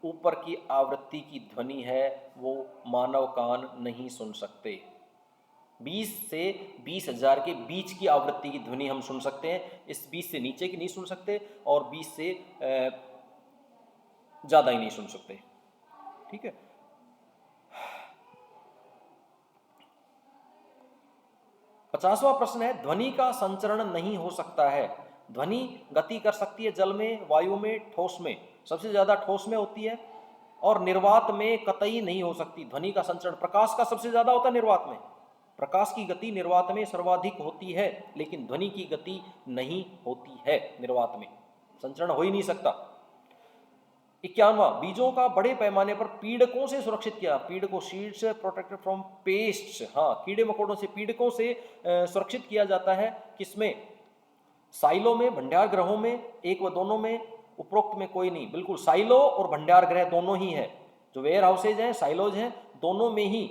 ऊपर की आवृत्ति की ध्वनि है वो मानव कान नहीं सुन सकते। 20 से 20,000 के बीच की आवृत्ति की ध्वनि हम सुन सकते हैं, इस 20 से नीचे की नहीं सुन सकते और 20 से ज्यादा ही नहीं सुन सकते, ठीक है। 50वां प्रश्न है, ध्वनि का संचरण नहीं हो सकता है। ध्वनि गति कर सकती है जल में, वायु में, ठोस में। सबसे ज्यादा ठोस में होती है और निर्वात में कतई नहीं हो सकती ध्वनि का संचरण। प्रकाश का सबसे ज्यादा होता है निर्वात में, प्रकाश की गति निर्वात में सर्वाधिक होती है, लेकिन ध्वनि की गति नहीं होती है निर्वात में, संचरण हो ही नहीं सकता। 51वां, बीजों का बड़े पैमाने पर पीड़कों से सुरक्षित किया। पीड़कों, सीड्स प्रोटेक्टेड फ्रॉम पेस्ट्स, हाँ, कीड़े मकोड़ों से, पीड़कों से सुरक्षित किया जाता है किसमें? साइलो में, भंडार ग्रहों में, एक व दोनों में, उपरोक्त में कोई नहीं। बिल्कुल साइलो और भंडार ग्रह दोनों ही है, जो वेयर हाउसेज हैं, साइलोज हैं, दोनों में ही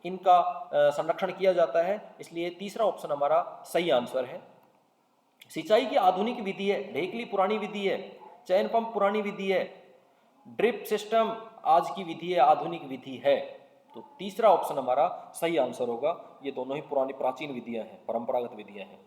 इनका संरक्षण किया जाता है, इसलिए तीसरा ऑप्शन हमारा सही आंसर है। सिंचाई की आधुनिक विधि है, ढेकली पुरानी विधि है, चैन पंप पुरानी विधि है, ड्रिप सिस्टम आज की विधि है, आधुनिक विधि है। तो तीसरा ऑप्शन हमारा सही आंसर होगा, ये दोनों ही पुरानी प्राचीन विधियां हैं, परंपरागत विधियां हैं।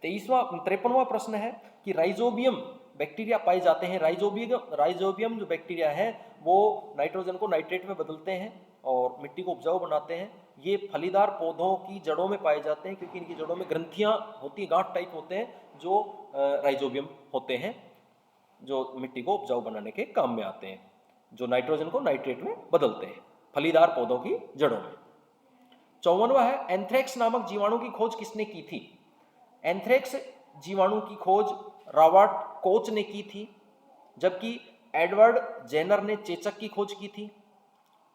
53वां प्रश्न है कि राइजोबियम बैक्टीरिया पाए जाते हैं। राइजोबियम जो बैक्टीरिया है वो नाइट्रोजन को नाइट्रेट में बदलते हैं और मिट्टी को उपजाऊ बनाते हैं। ये फलीदार पौधों की जड़ों में पाए जाते हैं, क्योंकि इनकी जड़ों में ग्रंथियां होती, गांठ टाइप होते हैं, जो राइजोबियम होते हैं, जो मिट्टी को उपजाऊ बनाने के काम में आते हैं, जो नाइट्रोजन को नाइट्रेट में बदलते हैं फलीदार पौधों की जड़ों में। 54वां है, एंथ्रेक्स नामक जीवाणु की खोज किसने की थी? एंथ्रेक्स जीवाणु की खोज रॉबर्ट कोच ने की थी, जबकि एडवर्ड जेनर ने चेचक की खोज की थी।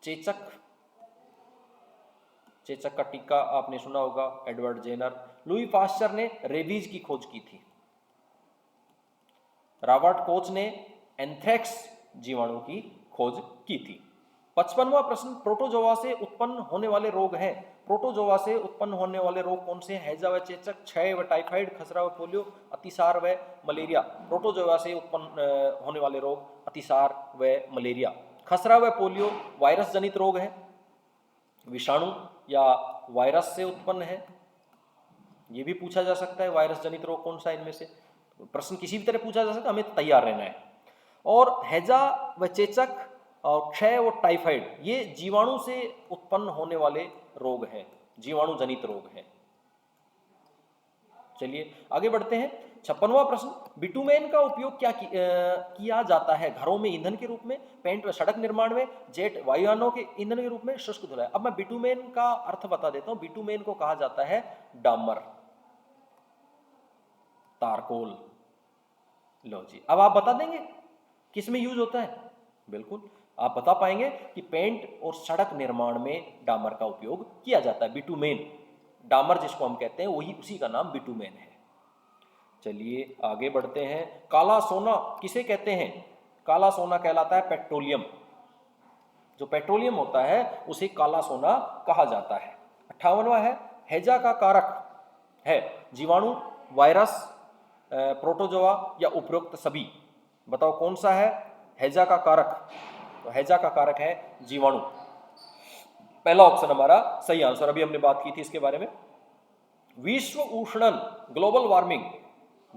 चेचक का टीका आपने सुना होगा, एडवर्ड जेनर। लुई पास्चर ने रेबीज की खोज की थी। रॉबर्ट कोच ने एंथ्रेक्स जीवाणु की खोज की थी। 55वां प्रश्न, प्रोटोजोआ से उत्पन्न होने वाले रोग हैं। प्रोटोजोआ से उत्पन्न होने वाले रोग कौन से हैं? हैजा व चेचक, क्षय व टाइफाइड, खसरा व पोलियो, अतिसार व मलेरिया। प्रोटोजोआ से उत्पन्न होने वाले रोग अतिसार व मलेरिया। खसरा व पोलियो वायरस जनित रोग है, विषाणु या वायरस से उत्पन्न है, ये भी पूछा जा सकता है। वायरस जनित रोग कौन सा इनमें से, प्रश्न किसी भी तरह पूछा जा सकता है, हमें तैयार रहना है। और हैजा व चेचक और क्षय और टाइफाइड ये जीवाणु से उत्पन्न होने वाले रोग हैं, जीवाणु जनित रोग हैं। चलिए आगे बढ़ते हैं। 56वां प्रश्न, बिटुमेन का उपयोग क्या किया जाता है घरों में ईंधन के रूप में, पेंट व सड़क निर्माण में, जेट वायुयानों के ईंधन के रूप में, शुष्क धुलाई। अब मैं बिटुमेन का अर्थ बता देता हूं। बिटुमेन को कहा जाता है डामर, तारकोल। लो जी, अब आप बता देंगे किस में यूज होता है? बिल्कुल आप बता पाएंगे कि पेंट और सड़क निर्माण में डामर का उपयोग किया जाता है। बिटुमेन, डामर जिसको हम कहते हैं वही, उसी का नाम बिटुमेन है। चलिए आगे बढ़ते हैं। काला सोना किसे कहते हैं? काला सोना कहलाता है पेट्रोलियम। जो पेट्रोलियम होता है उसे काला सोना कहा जाता है। 58वां है, हैजा का कारक है जीवाणु, वायरस, प्रोटोजोआ या उपरोक्त सभी। बताओ कौन सा है हैजा का कारक? तो हैजा का कारक है जीवाणु। पहला ऑप्शन हमारा सही आंसर। अभी हमने बात की थी इसके बारे में। विश्व उष्णन, ग्लोबल वार्मिंग,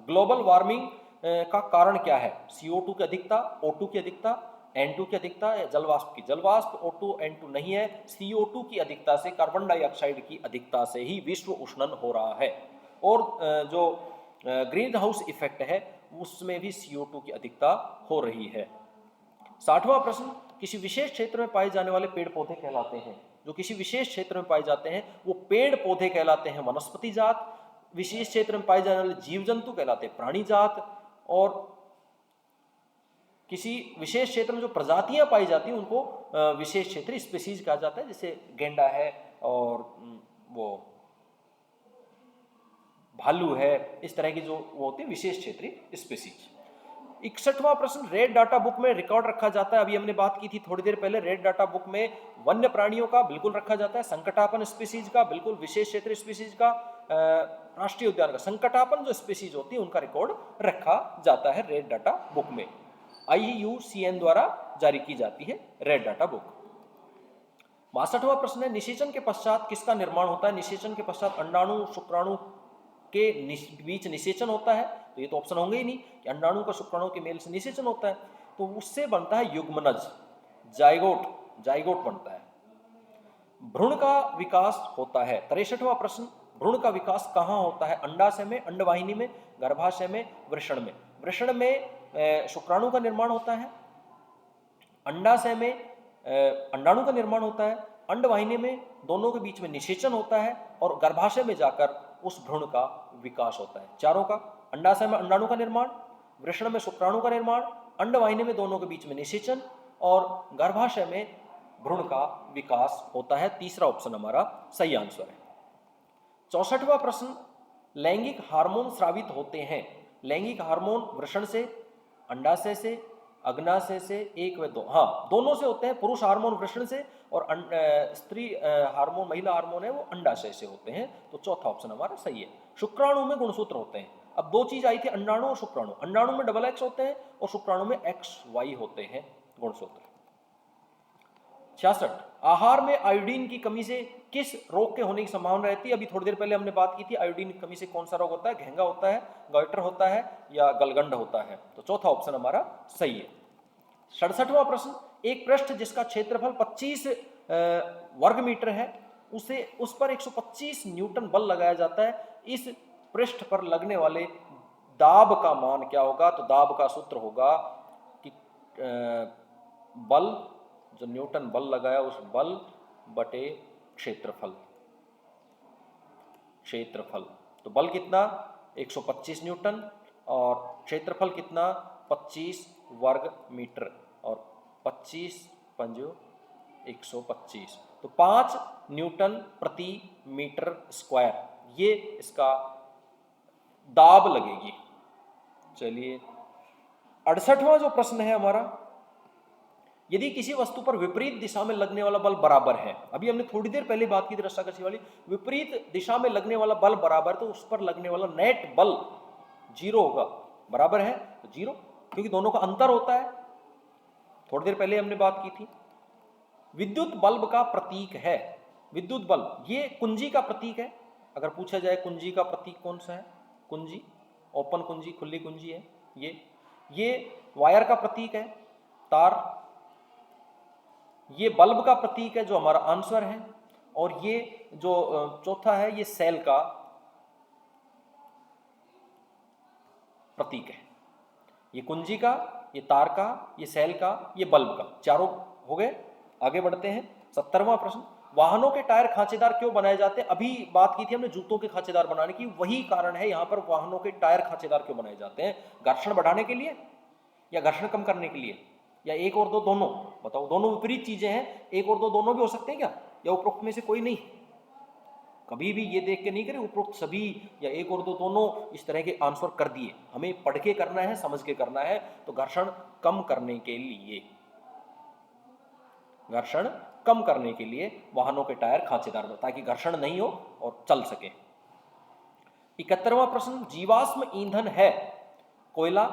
ग्लोबल वार्मिंग का कारण क्या है? CO2 की अधिकता, O2 की अधिकता, N2 की अधिकता या जलवाष्प की? जलवाष्प O2 N2 नहीं है, CO2 की अधिकता से, कार्बन डाइऑक्साइड की अधिकता से ही विश्व उष्णन हो रहा है। और जो ग्रीन हाउस इफेक्ट है उसमें भी CO2 की अधिकता हो रही है। 60वां प्रश्न, किसी विशेष क्षेत्र में पाए जाने वाले पेड़ पौधे कहलाते हैं? जो किसी विशेष क्षेत्र में पाए जाते हैं वो पेड़ पौधे कहलाते हैं वनस्पति जात, विशेष क्षेत्र में पाए जाने वाले जीव जंतु कहलाते हैं प्राणी जात, और किसी विशेष क्षेत्र में जो प्रजातियां पाई जाती हैं उनको विशेष क्षेत्र स्पीसीज कहा जाता है। जैसे गेंडा है और वो भालू है, इस तरह की जो वो होती है विशेष क्षेत्रीय स्पीसीज। 61वां प्रश्न, रेड डाटा बुक में रिकॉर्ड रखा जाता है। अभी हमने बात की थी थोड़ी देर पहले, रेड डाटा बुक में वन्य प्राणियों का बिल्कुल रखा जाता है, संकटापन स्पीसीज का बिल्कुल, विशेष क्षेत्र स्पीसीज का, राष्ट्रीय उद्यान का। संकटापन जो स्पीसीज होती है उनका रिकॉर्ड रखा जाता है रेड डाटा बुक में। IUCN द्वारा जारी की जाती है रेड डाटा बुक। 62वां प्रश्न है, निषेचन के पश्चात किसका निर्माण होता है? निषेचन के पश्चात अंडाणु शुक्राणु के बीच निषेचन होता है। तो ये तो ऑप्शन होंगे ही नहीं कि अंडाणु का शुक्राणु के मेल से निषेचन होता है, तो उससे बनता है युग्मनज, जाइगोट, जाइगोट बनता है। भ्रूण का विकास होता है। 63वां प्रश्न, भ्रूण का विकास कहाँ होता है? अंडाशय में, अंडवाहिनी में, गर्भाशय में, वृषण में? वृषण में शुक्राणु का निर्माण होता है, अंडाशय में अंडाणु का निर्माण होता है, अंडवाहिनी में दोनों के बीच में निषेचन होता है, और गर्भाशय में जाकर उस भ्रूण का विकास होता है। चारों का, अंडाशय में अंडाणु का निर्माण, वृषण में शुक्राणु का निर्माण, अंडवाहिनी में दोनों के बीच में निषेचन, और गर्भाशय में भ्रूण का विकास होता है। तीसरा ऑप्शन हमारा सही आंसर है। 64वां प्रश्न, लैंगिक हार्मोन स्रावित होते हैं। लैंगिक हार्मोन वृषण से, अंडाशय से, अग्नाशय से, 1 व 2, हाँ दोनों से होते हैं। पुरुष हार्मोन वृषण से और स्त्री हार्मोन, महिला हार्मोन है वो अंडाशय से होते हैं। तो चौथा ऑप्शन हमारा सही है। शुक्राणु में गुणसूत्र होते हैं। अब दो चीज आई थी, अंडाणु और शुक्राणु। अंडाणु में XX होते हैं और शुक्राणु में XY होते हैं गुणसूत्र। 66, आहार में आयोडीन की कमी से किस रोग के होने की संभावना रहती है? अभी थोड़ी देर पहले हमने बात की थी, आयोडीन की कमी से कौन सा रोग होता है? घेंगा होता है, गॉइटर होता है या गलगंड होता है? तो चौथा ऑप्शन हमारा सही है। 67वां प्रश्न, एक पृष्ठ जिसका क्षेत्रफल 25 वर्ग मीटर है उस पर 125 न्यूटन बल लगाया जाता है। इस पृष्ठ पर लगने वाले दाब का मान क्या होगा? तो दाब का सूत्र होगा कि बल, जो न्यूटन बल लगाया उस बल बटे क्षेत्रफल। क्षेत्रफल तो बल कितना? 125 न्यूटन, और क्षेत्रफल कितना? 25 वर्ग मीटर, और 25 पंजो 125, तो 5 न्यूटन प्रति मीटर स्क्वायर, ये इसका दाब लगेगी। चलिए 68वां जो प्रश्न है हमारा, यदि किसी वस्तु पर विपरीत दिशा में लगने वाला बल बराबर है, अभी हमने थोड़ी देर पहले बात की थी रस्साकशी वाली, विपरीत दिशा में लगने वाला बल बराबर, तो उस पर लगने वाला नेट बल 0 होगा। बराबर है तो 0, क्योंकि दोनों का अंतर होता है। थोड़ी देर पहले हमने बात की थी। विद्युत बल्ब का प्रतीक है, विद्युत बल्ब ये कुंजी का प्रतीक है। अगर पूछा जाए कुंजी का प्रतीक कौन सा है, कुंजी, ओपन कुंजी, खुली कुंजी है ये वायर का प्रतीक है, तार। ये बल्ब का प्रतीक है जो हमारा आंसर है, और ये जो चौथा है ये सेल का प्रतीक है। ये कुंजी का, ये तार का, ये सेल का, ये बल्ब का, चारों हो गए। आगे बढ़ते हैं। 70वां प्रश्न, वाहनों के टायर खांचेदार क्यों बनाए जाते हैं? अभी बात की थी हमने जूतों के खांचेदार बनाने की, वही कारण है यहाँ पर वाहनों के टायर खांचेदार क्यों बनाए जाते हैं? घर्षण बढ़ाने के लिए या घर्षण कम करने के लिए, या एक और दो, दोनों? बताओ, दोनों विपरीत चीजें हैं, एक और दो दोनों भी हो सकते हैं क्या, या उपरोक्त में से कोई नहीं? कभी भी ये देख के नहीं करें उपरोक्त सभी या एक और दो दोनों, इस तरह के आंसर कर दिए। हमें पढ़ के करना है, समझ के करना है। तो घर्षण कम करने के लिए, घर्षण कम करने के लिए वाहनों के टायर खांचेदार, ताकि घर्षण नहीं हो और चल सके। 71वां प्रश्न, जीवाश्म ईंधन है कोयला,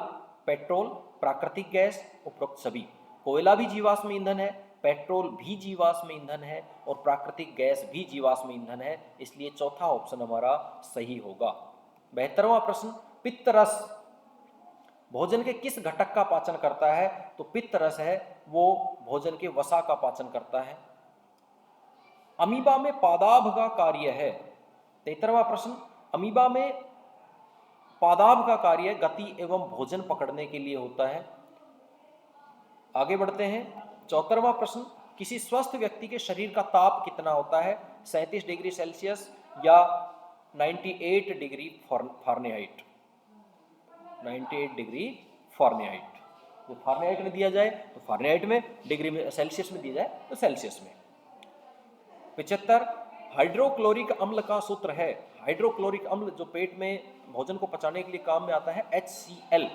पेट्रोल, प्राकृतिक गैस, उपरोक्त सभी। कोयला भी जीवाश्म ईंधन है, पेट्रोल भी जीवाश्म ईंधन है, और प्राकृतिक गैस भी जीवाश्म ईंधन है, इसलिए चौथा ऑप्शन हमारा सही होगा। 72वां प्रश्न, पित्त रस भोजन के किस घटक का पाचन करता है? तो पित्त रस है वो भोजन के वसा का पाचन करता है। अमीबा में पादाभ का कार्य है। 73वां प्रश्न, अमीबा में पादाभ का कार्य गति एवं भोजन पकड़ने के लिए होता है। आगे बढ़ते हैं। 74वां प्रश्न, किसी स्वस्थ व्यक्ति के शरीर का ताप कितना होता है? 37 डिग्री सेल्सियस या 98 डिग्री फारेनहाइट? 98 degree Fahrenheit. तो फारेनहाइट में दिया जाए तो फारेनहाइट में, डिग्री में सेल्सियस में दिया जाए तो सेल्सियस में। 75, हाइड्रोक्लोरिक अम्ल का सूत्र है। हाइड्रोक्लोरिक अम्ल जो पेट में भोजन को पचाने के लिए काम में आता है, HCl।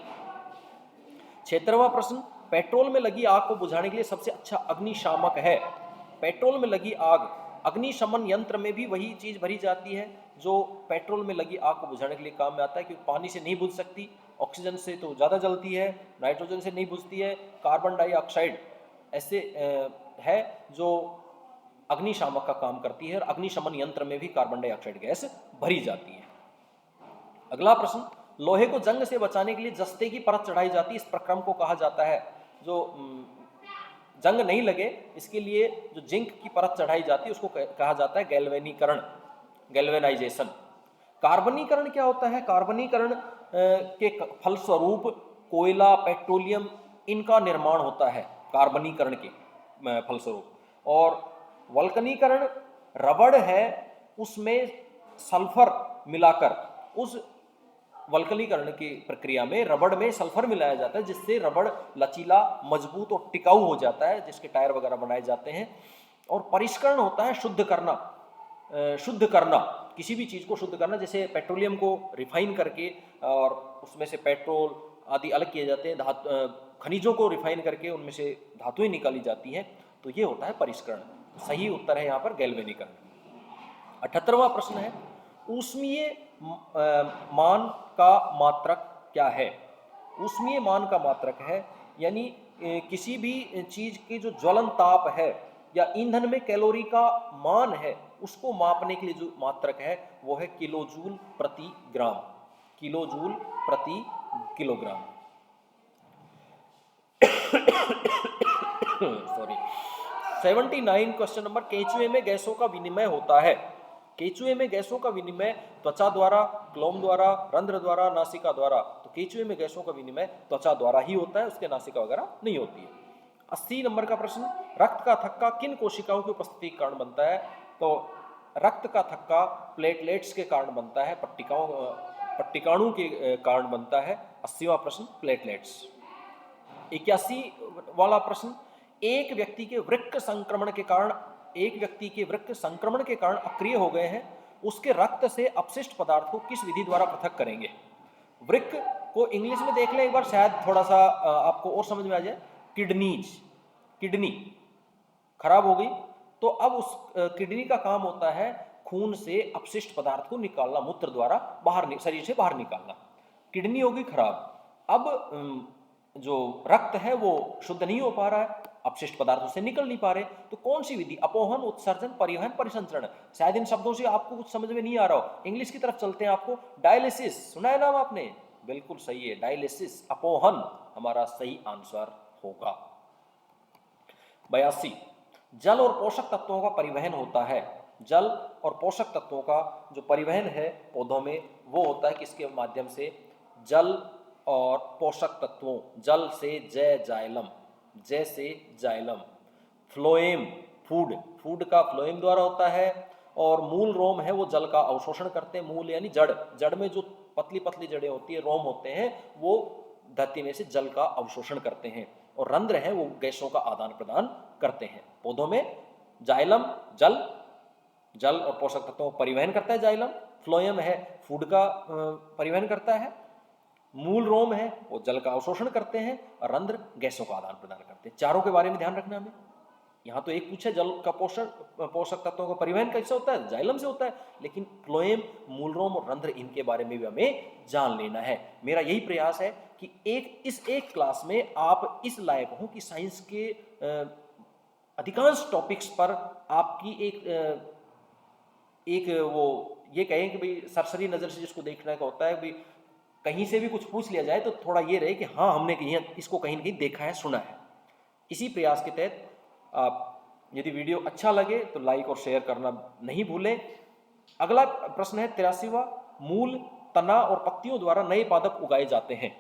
76वां प्रश्न, पेट्रोल में लगी आग को बुझाने के लिए सबसे अच्छा अग्निशामक है। पेट्रोल में लगी आग, अग्निशमन यंत्र में भी वही चीज भरी जाती है जो पेट्रोल में लगी आग को बुझाने के लिए काम में आता है, क्योंकि पानी से नहीं बुझ सकती, ऑक्सीजन से तो ज़्यादा जलती है, नाइट्रोजन से नहीं बुझती है, कार्बन डाइऑक्साइड ऐसे है जो अग्निशामक का काम करती है, और अग्निशमन यंत्र में भी कार्बन डाइऑक्साइड गैस भरी जाती है। अगला प्रश्न, लोहे को जंग से बचाने के लिए जस्ते की परत चढ़ाई जाती है, इस प्रक्रम को कहा जाता है? जो जंग नहीं लगे इसके लिए जो जिंक की परत चढ़ाई जाती है उसको कहा जाता है गैल्वेनीकरण, गैल्वेनाइजेशन। कार्बनीकरण क्या होता है? कार्बनीकरण के फलस्वरूप कोयला, पेट्रोलियम, इनका निर्माण होता है कार्बनीकरण के फलस्वरूप। और वल्कनीकरण रबड़ है, उसमें सल्फर मिलाकर, उस वल्कनीकरण की प्रक्रिया में रबड़ में सल्फर मिलाया जाता है, जिससे रबड़ लचीला, मजबूत और टिकाऊ हो जाता है, जिसके टायर वगैरह बनाए जाते हैं। और परिष्करण होता है शुद्ध करना, शुद्ध करना, किसी भी चीज़ को शुद्ध करना, जैसे पेट्रोलियम को रिफाइन करके और उसमें से पेट्रोल आदि अलग किए जाते हैं, खनिजों को रिफाइन करके उनमें से धातुएं निकाली जाती हैं, तो ये होता है परिष्करण। सही उत्तर है यहाँ पर गैल्वेनीकरण। 78वां प्रश्न है, ऊष्मीय मान का मात्रक क्या है? ऊष्मीय मान का मात्रक है यानी किसी भी चीज की जो ज्वलन ताप है या ईंधन में कैलोरी का मान है, उसको मापने के लिए जो मात्रक है वो है किलोजूल प्रति ग्राम, किलोजूल प्रति किलोग्राम। सॉरी। 79 क्वेश्चन नंबर, केंचुए में गैसों का विनिमय होता है। केंचुए में गैसों का विनिमय त्वचा द्वारा, क्लोम द्वारा, रंध्र द्वारा, नासिका द्वारा। तो केंचुए में गैसों का विनिमय त्वचा द्वारा ही होता है, उसके नासिका वगैरह नहीं होती है। 80 नंबर का प्रश्न, रक्त का थक्का किन कोशिकाओं की उपस्थिति के कारण बनता है? तो रक्त का थक्का प्लेटलेट्स के कारण बनता है, पट्टिकाणु के कारण बनता है। 80वां प्रश्न प्लेटलेट्स। 81 वाला प्रश्न, एक व्यक्ति के वृक्क संक्रमण के कारण अक्रिय हो गए हैं, उसके रक्त से अपशिष्ट पदार्थ को किस विधि द्वारा पृथक करेंगे? वृक्क को इंग्लिश में देख लें एक बार, शायद थोड़ा सा आपको और समझ में आ जाए। किडनीज, किडनी खराब हो गई तो अब उस किडनी का काम होता है खून से अपशिष्ट पदार्थ को निकालना, मूत्र द्वारा बाहर, शरीर से बाहर निकालना। किडनी होगी खराब, अब जो रक्त है वो शुद्ध नहीं हो पा रहा है, अपशिष्ट पदार्थ उससे निकल नहीं पा रहे, तो कौन सी विधि, अपोहन, उत्सर्जन, परिवहन, परिसंचरण। शायद इन शब्दों से आपको कुछ समझ में नहीं आ रहा हो, इंग्लिश की तरफ चलते हैं। आपको डायलिसिस सुना है नाम आपने, बिल्कुल सही है, डायलिसिस, अपोहन हमारा सही आंसर होगा। 82, जल और पोषक तत्वों का परिवहन होता है। जल और पोषक तत्वों का जो परिवहन है पौधों में वो होता है किसके माध्यम से, जल और पोषक तत्वों, जल से जय जाइलम, जय से जाइलम, फ्लोएम, फूड, फूड का फ्लोएम द्वारा होता है, और मूल रोम है वो जल का अवशोषण करते हैं। मूल यानी जड़, जड़ में जो पतली पतली जड़ें होती है, रोम होते हैं, वो धरती में से जल का अवशोषण करते हैं, और रंध्र है वो गैसों का आदान प्रदान करते हैं। पौधों में जाइलम जल, जल और पोषक तत्वों का परिवहन करता है जाइलम, फ्लोएम है फूड का परिवहन करता है, मूल रोम है वो जल का अवशोषण करते हैं, और रंध्र गैसों का आदान प्रदान करते हैं। चारों के बारे में ध्यान रखना हमें। यहाँ तो एक पूछे जल का पोषक तत्वों का परिवहन कैसे होता है, जाइलम से होता है, लेकिन फ्लोएम, मूल रोम और रंध्र इनके बारे में भी हमें जान लेना है। मेरा यही प्रयास है कि इस एक क्लास में आप इस लायक हो कि साइंस के अधिकांश टॉपिक्स पर आपकी एक वो ये कहें कि भाई सरसरी नज़र से जिसको देखने का होता है, भाई कहीं से भी कुछ पूछ लिया जाए तो थोड़ा ये रहे कि हाँ हमने कहीं इसको कहीं ना कहीं देखा है, सुना है। इसी प्रयास के तहत आप यदि वीडियो अच्छा लगे तो लाइक और शेयर करना नहीं भूलें। अगला प्रश्न है 83वां, मूल, तना और पत्तियों द्वारा नए पादप उगाए जाते हैं।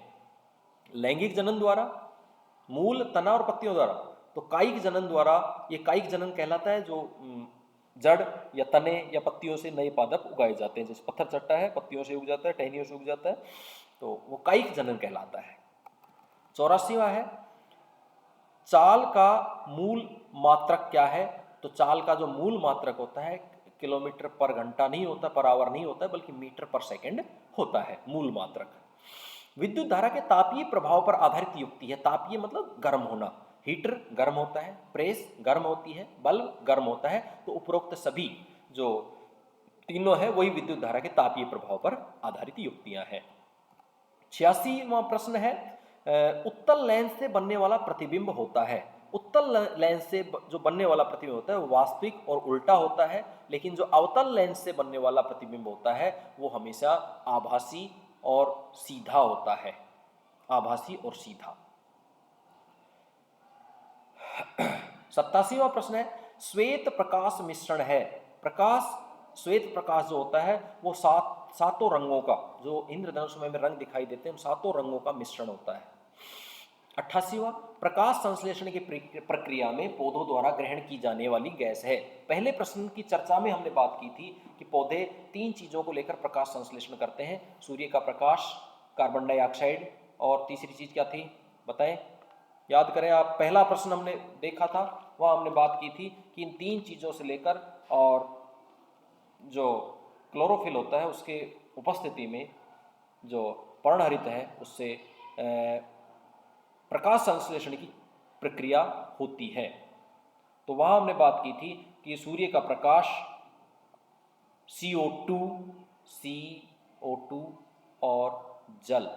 लैंगिक जनन द्वारा, मूल, तना और पत्तियों द्वारा, तो कायिक जनन द्वारा, ये कायिक जनन कहलाता है जो जड़ या तने या पत्तियों से नए पादप उगाए जाते हैं। जैसे पत्थर चट्टा है, पत्तियों से उग जाता है, टहनियों से उग जाता है, तो वो कायिक जनन कहलाता है। 84वां है, चाल का मूल मात्रक क्या है। तो चाल का जो मूल मात्रक होता है किलोमीटर पर घंटा नहीं होता, पर आवर नहीं होता, बल्कि मीटर पर सेकंड होता है मूल मात्रक। विद्युत धारा के तापीय प्रभाव पर आधारित युक्ति है। तापीय मतलब गर्म होना, हीटर गर्म होता है, प्रेस गर्म होती है, बल्ब गर्म होता है, तो उपरोक्त सभी जो तीनों है वही विद्युत धारा के तापीय प्रभाव पर आधारित युक्तियां हैं। 86वां प्रश्न है, उत्तल लेंस से बनने वाला प्रतिबिंब होता है। उत्तल लेंस से जो बनने वाला प्रतिबिंब होता है वो वास्तविक और उल्टा होता है, लेकिन जो अवतल लेंस से बनने वाला प्रतिबिंब होता है वो हमेशा आभासी और सीधा होता है, आभासी और सीधा। 87वां प्रश्न है, श्वेत प्रकाश मिश्रण है। प्रकाश, श्वेत प्रकाश जो होता है वो सातों रंगों का, जो इंद्रधनुष में रंग दिखाई देते हैं, सातों रंगों का मिश्रण होता है। 88वां, प्रकाश संश्लेषण की प्रक्रिया में पौधों द्वारा ग्रहण की जाने वाली गैस है। पहले प्रश्न की चर्चा में हमने बात की थी कि पौधे 3 चीजों को लेकर प्रकाश संश्लेषण करते हैं, सूर्य का प्रकाश, कार्बन डाइऑक्साइड, और तीसरी चीज क्या थी बताएं, याद करें आप। पहला प्रश्न हमने देखा था, वहां हमने बात की थी कि इन 3 चीजों से लेकर, और जो क्लोरोफिल होता है उसके उपस्थिति में जो पर्णहरित है उससे प्रकाश संश्लेषण की प्रक्रिया होती है। तो वहां हमने बात की थी कि सूर्य का प्रकाश, CO2 और जल,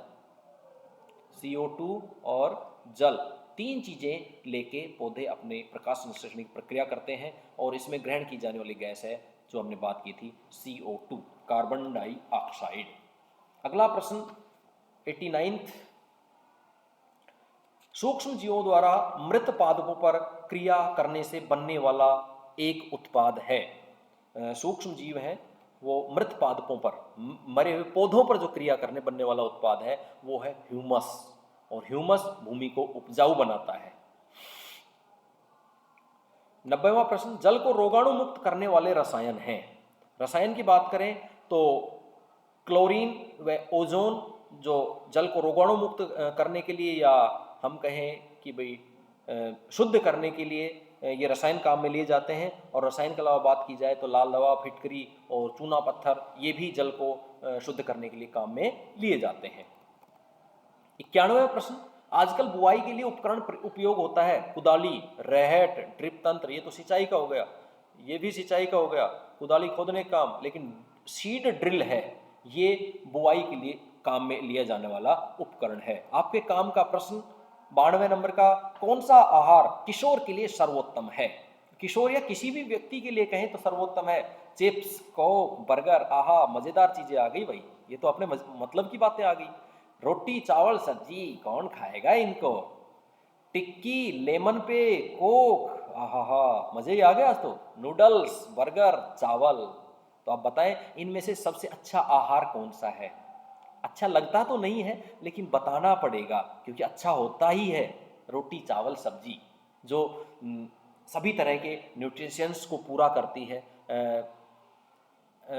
CO2 और जल, 3 चीजें लेके पौधे अपने प्रकाश संश्लेषण की प्रक्रिया करते हैं, और इसमें ग्रहण की जाने वाली गैस है जो हमने बात की थी CO2, कार्बन डाइऑक्साइड। अगला प्रश्न 89, सूक्ष्म जीवों द्वारा मृत पादपों पर क्रिया करने से बनने वाला एक उत्पाद है। सूक्ष्म जीव है वो मृत पादपों पर, मरे हुए पौधों पर जो क्रिया करने बनने वाला उत्पाद है वो है ह्यूमस, और ह्यूमस भूमि को उपजाऊ बनाता है। 90वां प्रश्न, जल को रोगाणु मुक्त करने वाले रसायन हैं। रसायन की बात करें तो क्लोरीन व ओजोन जो जल को रोगाणु मुक्त करने के लिए, या हम कहें कि भाई शुद्ध करने के लिए ये रसायन काम में लिए जाते हैं। और रसायन के अलावा बात की जाए तो लाल दवा, फिटकरी और चूना पत्थर, ये भी जल को शुद्ध करने के लिए काम में लिए जाते हैं। 91वां प्रश्न, आजकल बुआई के लिए उपकरण उपयोग होता है। कुदाली, रेहट, ड्रिप तंत्र, ये तो सिंचाई का हो गया, ये भी सिंचाई का हो गया, कुदाली खोदने का काम। लेकिन सीड ड्रिल है, ये बुआई के लिए काम में लिया जाने वाला उपकरण है। आपके काम का प्रश्न 92 नंबर का, कौन सा आहार किशोर के लिए सर्वोत्तम है? किशोर या किसी भी व्यक्ति के लिए कहें तो सर्वोत्तम है। चिप्स, कोक, बर्गर, आहा, मजेदार चीजें आ गई भाई, ये तो अपने मतलब की बातें आ गई। रोटी चावल सब्जी कौन खाएगा इनको? टिक्की, लेमन पे, कोक, आहा, मजे ही आ गए आज तो। नूडल्स, बर्गर, चावल। तो आप बताएं इनमें से सबसे अच्छा आहार कौन सा है? अच्छा लगता तो नहीं है लेकिन बताना पड़ेगा क्योंकि अच्छा होता ही है। रोटी चावल सब्जी जो सभी तरह के न्यूट्रिशंस को पूरा करती है,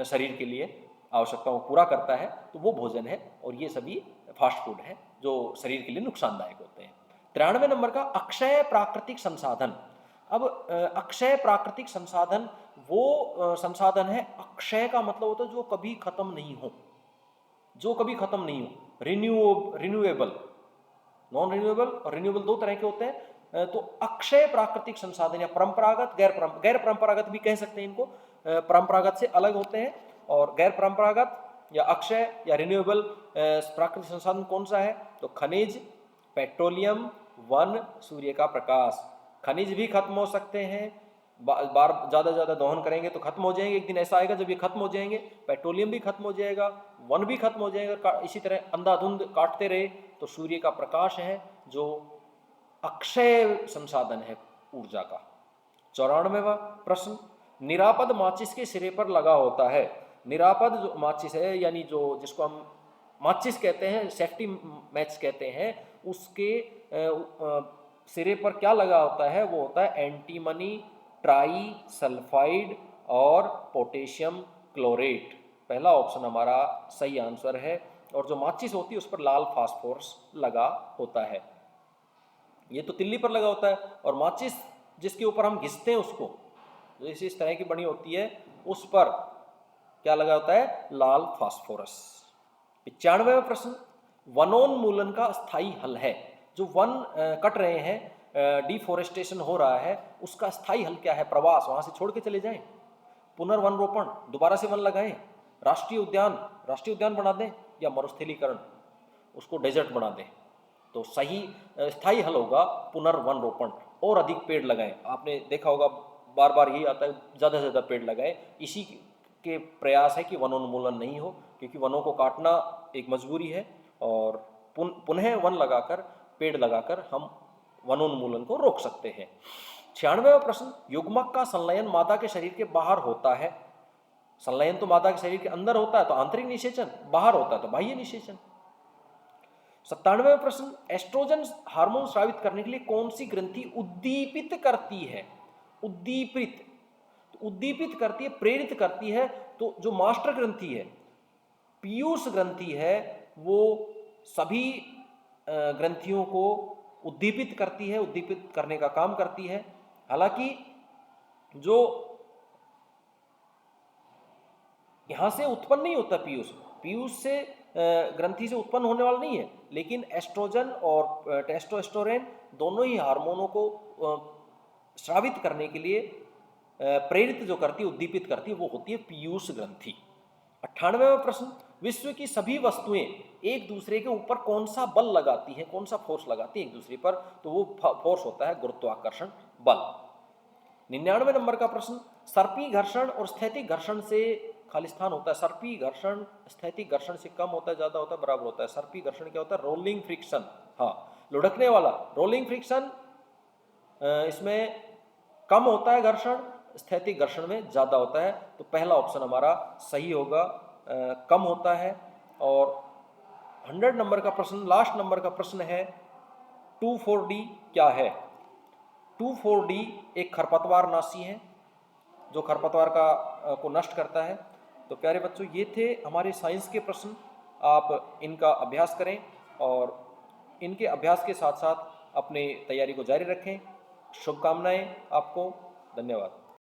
शरीर के लिए आवश्यकताओं को पूरा करता है, तो वो भोजन है। और ये सभी फास्ट फूड है जो शरीर के लिए नुकसानदायक होते हैं। 93 नंबर का, अक्षय प्राकृतिक संसाधन। अब अक्षय प्राकृतिक संसाधन वो संसाधन है, अक्षय का मतलब होता है जो कभी खत्म नहीं हो, जो कभी खत्म नहीं हो। रिन्यूएबल, नॉन रिन्यूएबल और रिन्यूएबल दो तरह के होते हैं। तो अक्षय प्राकृतिक संसाधन या परंपरागत, गैर परंपरागत भी कह सकते हैं इनको। परंपरागत से अलग होते हैं। और गैर परंपरागत या अक्षय या रिन्यूएबल प्राकृतिक संसाधन कौन सा है? तो खनिज, पेट्रोलियम, वन, सूर्य का प्रकाश। खनिज भी खत्म हो सकते हैं, बार ज़्यादा दोहन करेंगे तो खत्म हो जाएंगे, एक दिन ऐसा आएगा जब ये खत्म हो जाएंगे। पेट्रोलियम भी खत्म हो जाएगा, वन भी खत्म हो जाएगा। इसी तरह अंधाधुंध काटते रहे तो सूर्य का प्रकाश है जो अक्षय संसाधन है ऊर्जा का। 94वां प्रश्न, निरापद माचिस के सिरे पर लगा होता है। निरापद जो माचिस है यानी जो जिसको हम माचिस कहते हैं, सेफ्टी मैच कहते हैं, उसके सिरे पर क्या लगा होता है? वो होता है एंटीमनी, ट्राई सल्फाइड और पोटेशियम क्लोरेट। पहला ऑप्शन हमारा सही आंसर है। और जो माचिस होती है उस पर लाल फास्फोरस लगा होता है। ये तो तिल्ली पर लगा होता है। और माचिस जिसके ऊपर हम घिसते हैं उसको, जो इस तरह की बनी होती है, उस पर क्या लगा होता है? लाल फास्फोरस। 95वां प्रश्न, वनोन्मूलन का स्थायी हल है। जो वन कट रहे हैं, डिफोरेस्टेशन हो रहा है, उसका स्थायी हल क्या है? प्रवास, वहां से छोड़ के चले जाएं, पुनर्वन रोपण, दोबारा से वन लगाएं, राष्ट्रीय उद्यान बना दें, या मरुस्थलीकरण, उसको डेजर्ट बना दें। तो सही स्थायी हल होगा पुनर्वन रोपण, और अधिक पेड़ लगाएं। आपने देखा होगा बार बार यही आता है, ज़्यादा से ज़्यादा पेड़ लगाएं। इसी के प्रयास है कि वनोन्मूलन नहीं हो, क्योंकि वनों को काटना एक मजबूरी है। और पुनः वन लगाकर, पेड़ लगाकर हम वनोन्मूलन को रोक सकते हैं। 96वां प्रश्न, युग्मक का संलयन मादा के शरीर के बाहर होता है। संलयन तो मादा के शरीर के अंदर होता है तो आंतरिक निषेचन, बाहर होता है तो बाह्य निषेचन। 97वां प्रश्न, एस्ट्रोजन हार्मोन स्रावित करने के लिए कौन सी ग्रंथि उद्दीपित करती है? उद्दीपित करती है, प्रेरित करती है। तो जो मास्टर ग्रंथि है, पीयूष ग्रंथि है, वो सभी ग्रंथियों को उद्दीपित करती है, उद्दीपित करने का काम करती है। हालांकि जो यहां से उत्पन्न नहीं होता पीयूष से ग्रंथि से उत्पन्न होने वाला नहीं है, लेकिन एस्ट्रोजन और टेस्टोस्टेरोन दोनों ही हार्मोनों को स्रावित करने के लिए प्रेरित जो करती है, उद्दीपित करती है, वो होती है पीयूष ग्रंथि। 98वां प्रश्न, विश्व की सभी वस्तुएं एक दूसरे के ऊपर कौन सा बल लगाती हैं, कौन सा फोर्स लगाती है एक दूसरे पर? तो वो फोर्स होता है गुरुत्वाकर्षण बल। 99 नंबर का प्रश्न, सर्पी घर्षण और स्थैतिक घर्षण से खाली स्थान होता है। सर्पी घर्षण स्थैतिक घर्षण से कम होता है, ज्यादा होता है, बराबर होता है। सर्पी घर्षण क्या होता है? रोलिंग फ्रिक्शन, हाँ, लुढ़कने वाला रोलिंग फ्रिक्शन, इसमें कम होता है घर्षण, स्थैतिक घर्षण में ज्यादा होता है। तो पहला ऑप्शन हमारा सही होगा, कम होता है। और 100 नंबर का प्रश्न, लास्ट नंबर का प्रश्न है, 2,4-D क्या है? 2,4-D एक खरपतवार नाशी है जो खरपतवार को नष्ट करता है। तो प्यारे बच्चों, ये थे हमारे साइंस के प्रश्न। आप इनका अभ्यास करें और इनके अभ्यास के साथ साथ अपनी तैयारी को जारी रखें। शुभकामनाएं आपको। धन्यवाद।